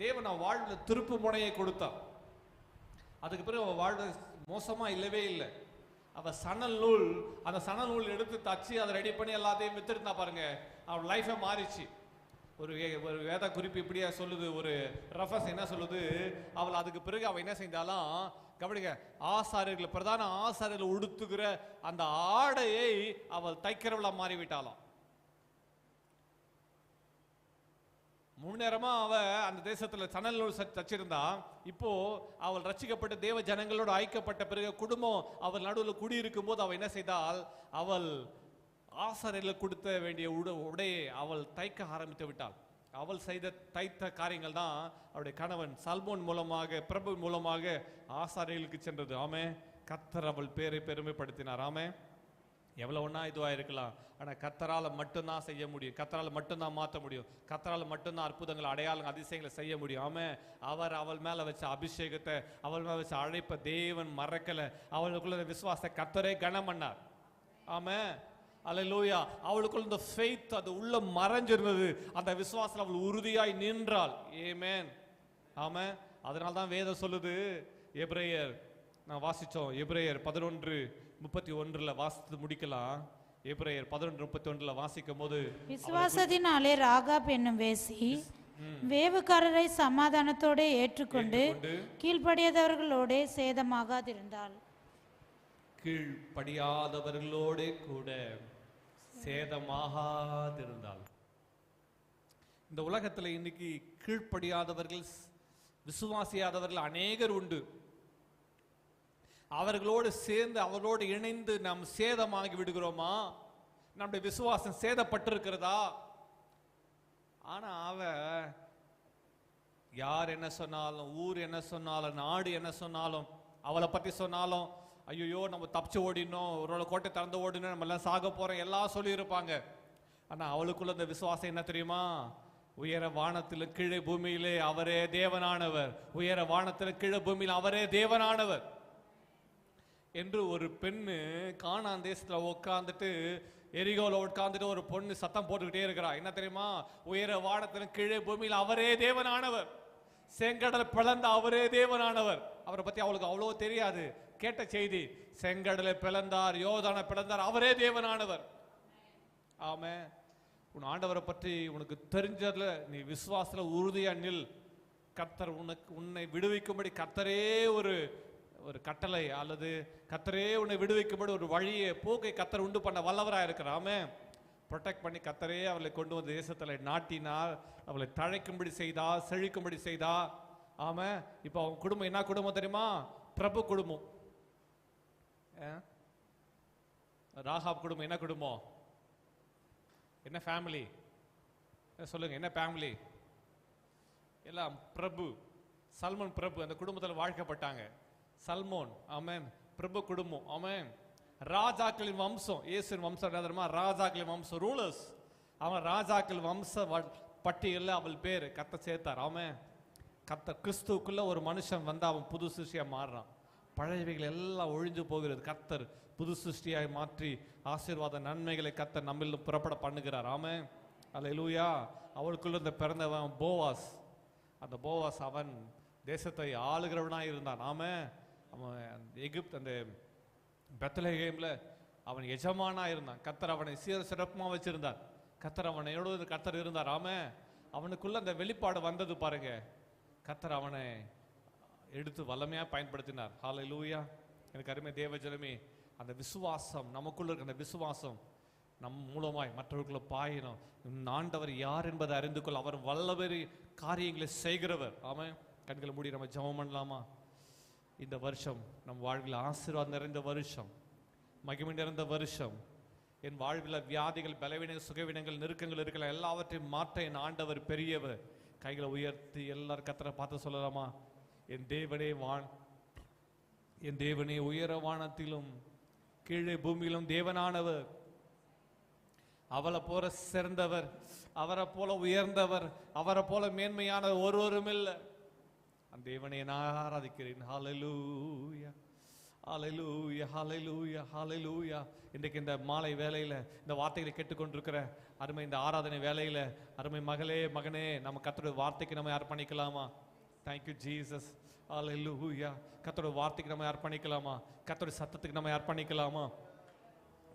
தேவன் அவன் வாழ்வில் திருப்பு முனையை கொடுத்தார். அதுக்கு பிறகு அவள் வாழ்வு மோசமா இல்லவே இல்லை. அவ சணல் நூல், அந்த சணல் நூல் எடுத்து தச்சு அதை ரெடி பண்ணி எல்லாத்தையும் வித்துருந்தா பாருங்க, அவள் லைஃபே மாறிச்சு. ஒரு வேத குறிப்பு இப்படியா சொல்லுது, ஒரு ரெஃபரன்ஸ் என்ன சொல்லுது, அவள் அதுக்கு பிறகு அவள் என்ன செஞ்சாலும் கவனிங்க, ஆசாரியர்கள், பிரதான ஆசாரியர்கள் உடுத்துகிற அந்த ஆடையை அவள் தைக்கிறவளா மாறிவிட்டாளாம். முன்னேறமா அவ அந்த தேசத்துல சணல் நூல் தச்சிருந்தா, இப்போ அவள் ரட்சிக்கப்பட்ட தேவ ஜனங்களோடு ஐக்கப்பட்ட பிறகு குடும்பம் அவள் நடுவில் குடியிருக்கும் போது அவள் என்ன செய்தால், அவள் ஆசாரியர்கள் கொடுத்த வேண்டிய உடையை அவள் தைக்க ஆரம்பித்து விட்டாள். அவள் செய்த தைத்த காரியங்கள் தான் அவருடைய கணவன் சல்மோன் மூலமாக, பிரபு மூலமாக ஆசாரியர்களுக்கு சென்றது. ஆமே, கர்த்தர் அவள் பேரை பெருமைப்படுத்தினார். ஆமே, எவ்வளவு ஒன்றா இதுவாக இருக்கலாம், ஆனால் கர்த்தரால் மட்டும்தான் செய்ய முடியும், கர்த்தரால் மட்டும்தான் மாற்ற முடியும், கர்த்தரால் மட்டும்தான் அற்புதங்கள், அடையாளங்கள், அதிசயங்களை செய்ய முடியும். ஆமே, அவள் மேலே வச்ச அபிஷேகத்தை, அவள் மேலே வச்ச அழைப்பை தேவன் மறக்கலை. அவளுக்குள்ள விசுவாசத்தை கர்த்தரே கனம் பண்ணார். ஆமே, அல்லேலூயா. அவளுக்குள்ள இந்த ஃபெய்த் அது உள்ள மறைஞ்சிருந்தது, அந்த விசுவாசத்தில் அவள் உறுதியாய் நின்றாள். ஆமென், ஆமென். அதனால தான் வேதம் சொல்லுது, எபிரேயர் நான் வாசிச்சோம், எபிரேயர் 11:31 வாசித்து முடிக்கலாம். எபிரேயர் 11:31 வாசிக்கும் போது, விசுவாசத்தினாலே ராகாப் என்னும் வேசி வேவுக்காரரை சமாதானத்தோட ஏற்றுக்கொண்டு கீழ்ப்படியாதவர்களோட சேதமாகாதிருந்தாள். கீழ்ப்படியாதவர்களோட கூட சேதமாகாதிருந்தாள். இந்த உலகத்தில் இன்னைக்கு கீழ்ப்படியாதவர்கள், விசுவாசியாதவர்கள் அநேகர் உண்டு. அவர்களோடு சேர்ந்து, அவர்களோடு இணைந்து நாம் சேதமாகி விடுகிறோமா? நம்முடைய விசுவாசம் சேதப்பட்டிருக்கிறதா? ஆனா அவ யார் என்ன சொன்னாலும், ஊர் என்ன சொன்னாலும், நாடு என்ன சொன்னாலும், அவளை பத்தி சொன்னாலும், ஐயோ நம்ம தப்பிச்சு ஓடினோம், ஒரு கோட்டை திறந்து ஓடினோம், நம்ம எல்லாம் சாக போறோம், எல்லாம் சொல்லி இருப்பாங்க. ஆனா அவளுக்குள்ள இந்த விசுவாசம் என்ன தெரியுமா? உயர வானத்தில் கீழே பூமியிலே அவரே தேவனானவர், உயர வானத்தில் கீழே பூமியில் அவரே தேவனானவர் என்று ஒரு பெண்ணு கானான் தேசத்துல உட்காந்துட்டு, எரிகோல உட்காந்துட்டு ஒரு பொண்ணு சத்தம் போட்டுக்கிட்டே இருக்கிறா. என்ன தெரியுமா? உயர வானத்தில் கீழே பூமியில் அவரே தேவனானவர், செங்கடல் பிளந்த அவரே தேவனானவர். அவரை பத்தி அவளுக்கு அவ்வளோ தெரியாது. கேட்ட செய்தி, செங்கடலை பிளந்தார், யோர்தானை பிளந்தார், அவரே தேவனானவர். ஆமே, உன் ஆண்டவரை பற்றி உனக்கு தெரிஞ்சதுல நீ விசுவாசத்துல உறுதியா நில். கர்த்தர் உன்னை விடுவிக்கும்படி கர்த்தரே ஒரு கட்டளை, அல்லது கர்த்தரே உன்னை விடுவிக்கும்படி ஒரு வழியை, போக்கை கர்த்தர் உண்டு பண்ண வல்லவராக இருக்கிறார். ஆமே, ப்ரொடெக்ட் பண்ணி கர்த்தரே அவளை கொண்டு வந்து தேசத்துல நாட்டினார், அவளை தழைக்கும்படி செய்தார், செழிக்கும்படி செய்தார். ஆமா, இப்போ அவங்க குடும்பம் என்ன குடும்பம் தெரியுமா? பிரபு குடும்பம். ராகாப் குடும்பம் என்ன குடும்பம்? என்ன ஃபேமிலி சொல்லுங்க, என்ன ஃபேமிலி? எல்லாம் பிரபு, சல்மோன் பிரபு அந்த குடும்பத்தில் வாழ்க்கப்பட்டாங்க. சல்மோன் ஆமென், பிரபு குடும்பம் ஆமென். ராஜாக்களின் வம்சம், இயேசுவின் வம்சம் என்ன தெரியுமா? ராஜாக்களின் வம்சம், ரூலர்ஸ். அவன் ராஜாக்கள் வம்ச பட்டியலில் அவள் பேர் கர்த்தர் சேர்த்தார். ஆமென். கர்த்தர் கிறிஸ்துவுக்குள்ள ஒரு மனுஷன் வந்து அவன் புது சிருஷ்டியா மாறுறான். பழையவைகள் எல்லாம் ஒழிஞ்சு போகிறது. கர்த்தர் புது சிருஷ்டியாய் மாற்றி ஆசீர்வாத நன்மைகளை கர்த்தர் நம்மிலும் புறப்பட பண்ணுகிறார். ஆமென். அல்லேலூயா. அவளுக்குள்ள இந்த பிறந்தவன் போவாஸ். அந்த போவாஸ் அவன் தேசத்தை ஆளுகிறவனாய் இருந்தான். ஆமென். அவன் எகிப்து அந்த பெத்லகேம்ல அவன் எஜமானா இருந்தான். கர்த்தர் அவனை சிறப்புமா வச்சிருந்தார். கர்த்தர் அவனோடு கர்த்தர் இருந்தார். ஆமென். அவனுக்குள்ள அந்த வெளிப்பாடு வந்தது பாருங்க. கர்த்தர் அவனை எடுத்து வல்லமையா பயன்படுத்தினார். ஹல்லேலூயா. எனக்கு அருமை தேவஜனமே, அந்த விசுவாசம் நமக்குள்ள இருக்க அந்த விசுவாசம் நம் மூலமாய் மற்றவர்களை பாயினும் ஆண்டவர் யார் என்பதை அறிந்து கொள்ள அவர் வல்லவரி காரியங்களை செய்கிறவர். ஆமென். கண்களை மூடி நம்ம ஜெபம் பண்ணலாமா? இந்த வருஷம் நம் வாழ்வில் ஆசீர்வாதம் நிறைந்த வருஷம், மகிமை நிறைந்த வருஷம். என் வாழ்வில் வியாதிகள், பலவீனங்கள், சுகவீனங்கள், நெருக்கங்கள் இருக்கலாம், எல்லாவற்றையும் மாற்ற என் ஆண்டவர் பெரியவர். கைகளை உயர்த்தி எல்லாரும் கர்த்தரை பார்த்து சொல்லலாமா? என் தேவனே என் தேவனே உயர வானத்திலும் கீழே பூமியிலும் தேவனானவர். அவளை போல சிறந்தவர், அவரை போல உயர்ந்தவர், அவரை போல மேன்மையான ஒருவரும் இல்லை. அந்த தேவனை நான் ஆராதிக்கிறேன். ஹல்லேலூயா, ஹல்லேலூயா, ஹல்லேலூயா, ஹல்லேலூயா. இன்றைக்கு இந்த மாலை வேளையில இந்த வார்த்தைகளை கேட்டுக்கொண்டிருக்கிற அருமை இந்த ஆராதனை வேளையில அருமை மகளே மகனே, நம்ம கர்த்தருடைய வார்த்தைக்கு நம்ம அர்ப்பணிக்கலாமா? Thank you Jesus. ஹல்லேலூயா. கர்த்தருடைய வார்த்தைக்கு நம்ம அர்ப்பணிக்கலாமா? கர்த்தருடைய சத்தத்துக்கு நம்ம அர்ப்பணிக்கலாமா?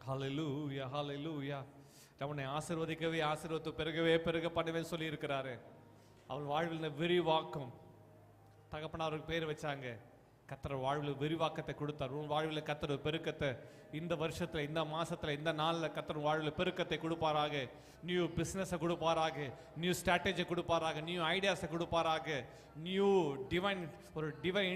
ஹல்லேலூயா, ஹல்லேலூயா. நம்மை ஆசீர்வதிக்கவே ஆசீர்வத்து பெருகவே பெருக பண்ணுவேன்னு சொல்லி இருக்கிறாரு. அவள் வாழ்வில் விரிவாக்கும். தகப்பனா அவருக்கு பேர் வச்சாங்க. கர்த்தர் வாழ்வில் விரிவாக்கத்தை கொடுத்தார். உன் வாழ்வில் கர்த்தர் பெருக்கத்தை இந்த வருஷத்துல, இந்த மாசத்துல, இந்த நாள்ல கர்த்தர் வாழ்வில் பெருக்கத்தை கொடுப்பாராக. நியூ பிசினஸை கொடுப்பாராக, நியூ ஸ்ட்ராட்டஜி கொடுப்பாராக, நியூ ஐடியாஸை கொடுப்பாராக, நியூ டிவைன்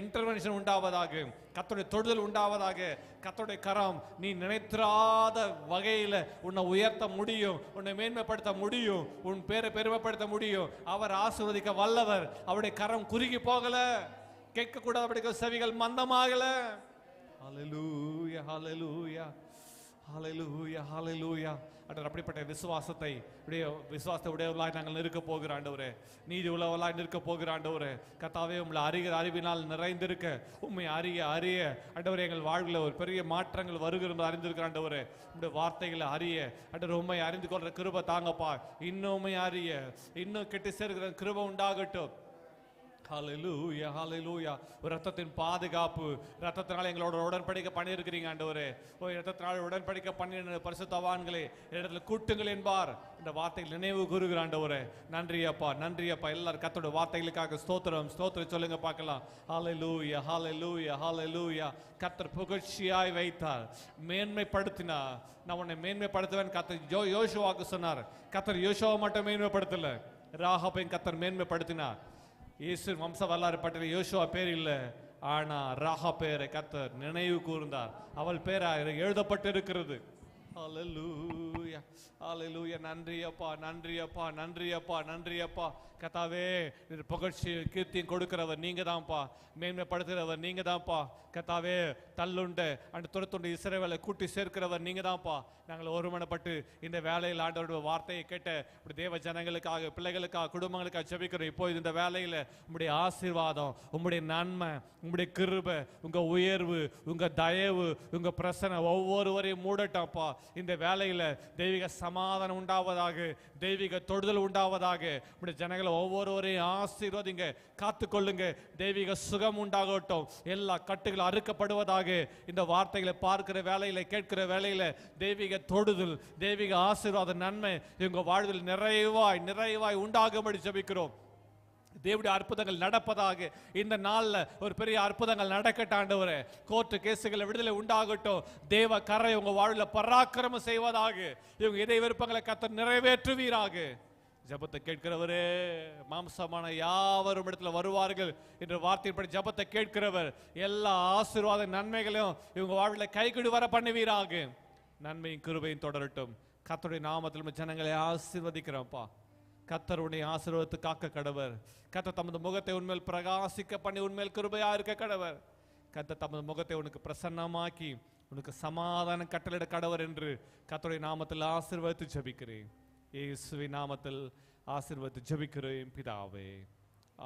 இன்டர்வென்ஷன் உண்டாவதாக, கர்த்தருடைய தொடுதல் உண்டாவதாக. கர்த்தருடைய கரம் நீ நினைத்திராத வகையில உன்னை உயர்த்த முடியும், உன்னை மேன்மைப்படுத்த முடியும், உன் பேரை பெருமைப்படுத்த முடியும். அவர் ஆசீர்வதிக்க வல்லவர். அவருடைய கரம் குறுகி போகல, கேட்க கூடாத செவிகள் மந்தமாகல. ஹல்லேலூயா, ஹல்லேலூயா, ஹல்லேலூயா, ஹல்லேலூயா. அப்படிப்பட்ட விசுவாசத்தை உடையவர்களாய் நாங்கள் நிற்க போகிற ஆண்டவரே, நீதி உள்ளவர்களாய் நிற்க போகிற ஆண்டவரே, கர்த்தாவே உங்களை அறிகிற அறிவினால் நிறைந்திருக்க, உண்மை அறிய அறிய ஆண்டவரே எங்கள் வாழ்வில் ஒரு பெரிய மாற்றங்கள் வருகிறது அறிந்திருக்கிற ஆண்டவரே. உங்களுடைய வார்த்தைகளை அறிய ஆண்டவர் உண்மை அறிந்து கொள்ற கிருபை தாங்கப்பா. இன்னும் உண்மை அறிய, இன்னும் கெட்டு சேர்க்கிற கிருபை உண்டாகட்டும். ஹல்லேலூயா, ஹல்லேலூயா. ஒரு ரத்தத்தின் பாதுகாப்பு, ரத்தத்தினால எங்களோட உடன்படிக்கை பண்ணியிருக்கிறீங்க ஆண்டவரே. ரத்தத்தினால உடன்படிக்கை பண்ணின பரிசுத்தவான்களே இடத்துல கூட்டுங்கள் என்பார் இந்த வார்த்தைகள் நினைவு கூறுகிற ஆண்டவரே. நன்றி அப்பா, நன்றி அப்பா. எல்லாரும் கர்த்தருடைய வார்த்தைகளுக்காக ஸ்தோத்திரம் ஸ்தோத்திரம் சொல்லுங்க பார்க்கலாம். ஹல்லேலூயா, ஹல்லேலூயா, ஹல்லேலூயா. கர்த்தர் புகழ்ச்சியாய் வைத்தார், மேன்மைப்படுத்தினார். நான் உன்னை மேன்மைப்படுத்துவேன் கர்த்தர் யோசுவாவுக்கு சொன்னார். கர்த்தர் யோசுவாவை மட்டும் மேன்மைப்படுத்தல, ராகாபையும் கர்த்தர் மேன்மைப்படுத்தினார். இயேசு வம்ச வரலாறு பட்டியலில் யோசுவா பேர் இல்லை, ஆனா ராகா பேரை கர்த்தர் நினைவு கூர்ந்தார். அவள் பேரா எழுதப்பட்டு இருக்கிறது. ஹல்லேலூயா, ஹல்லேலூயா. நன்றி அப்பா, நன்றி அப்பா, நன்றி அப்பா, நன்றி அப்பா. கர்த்தாவே புகழ்ச்சி கீர்த்தியும் கொடுக்கிறவர் நீங்க தான்ப்பா, மேன்மைப்படுத்துகிறவர் நீங்க தான்ப்பா. கர்த்தாவே தள்ளுண்டு அந்த துரத்துண்டு இஸ்ரவேலை கூட்டி சேர்க்கிறவர் நீங்க தான்ப்பா. நாங்கள் ஒருமனப்பட்டு இந்த வேலையில் ஆண்டவருடைய வார்த்தையை கேட்ட தேவ ஜனங்களுக்காக, பிள்ளைகளுக்காக, குடும்பங்களுக்காக ஜெபிக்கிறோம். இப்போ இந்த வேலையில உங்களுடைய ஆசீர்வாதம், உங்களுடைய நன்மை, உங்களுடைய கிருபை, உங்க உயர்வு, உங்க தயவு, உங்க பிரசனை ஒவ்வொருவரையும் மூடட்டாப்பா. இந்த வேலையில தெய்வீக சமாதானம் உண்டாவதாக, தெய்வீக தொடுதல் உண்டாவதாக. உங்களுடைய ஜனங்களை ஒவ்வொருவரையும் ஆசீர்வதிங்க, காத்துக்கொள்ளுங்க. தெய்வீக சுகம் உண்டாகட்டும், எல்லா கட்டுகளும் அறுக்கப்படுவதாக. இந்த வார்த்தைகளை பார்க்கிற வேலையில, கேட்கிற வேலையில தெய்வீக தொடுதல், தெய்வீக ஆசீர்வாத நன்மை உங்க வாழ்வில் நிறைவாய் நிறைவாய் உண்டாகும்படி ஜெபிக்கிறோம். தேவனுடைய அற்புதங்கள் நடப்பதாக. இந்த நாள்ல ஒரு பெரிய அற்புதங்கள் நடக்கட்டும் ஆண்டவரே. கோர்ட்டு கேசுகளை விடுதலை உண்டாகட்டும். தேவ கரை உங்க வாழ்வில் பராக்கிரமம் செய்வதாக. இவங்க இதய விருப்பங்களை கர்த்தர் நிறைவேற்றுவீராக. ஜபத்தை கேட்கிறவரே, மாம்சமான யாவரும் இடத்துல வருவார்கள் என்ற வார்த்தையின்படி ஜபத்தை கேட்கிறவர் எல்லா ஆசீர்வாத நன்மைகளையும் இவங்க வாழ்வில் கைகூடி வர பண்ணுவீராக. நன்மையும் கிருபையும் தொடரட்டும். கர்த்தருடைய நாமத்தில் ஜனங்களை ஆசீர்வதிக்கிறோம்ப்பா. கர்த்தருடைய ஆசீர்வாதத்தை காக்க கடவர். கர்த்தர் தமது முகத்தை உன்மேல் பிரகாசிக்க பண்ணி உன்மேல் கிருபையா இருக்க கடவர். கர்த்தர் தமது முகத்தை உனக்கு பிரசன்னமாக்கி உனக்கு சமாதானம் கட்டளையிட கடவர் என்று கர்த்தருடைய நாமத்தில் ஆசீர்வதித்து ஜெபிக்கிறேன். இயேசுவின் நாமத்தில் ஆசீர்வதித்து ஜெபிக்கிறேன் பிதாவே.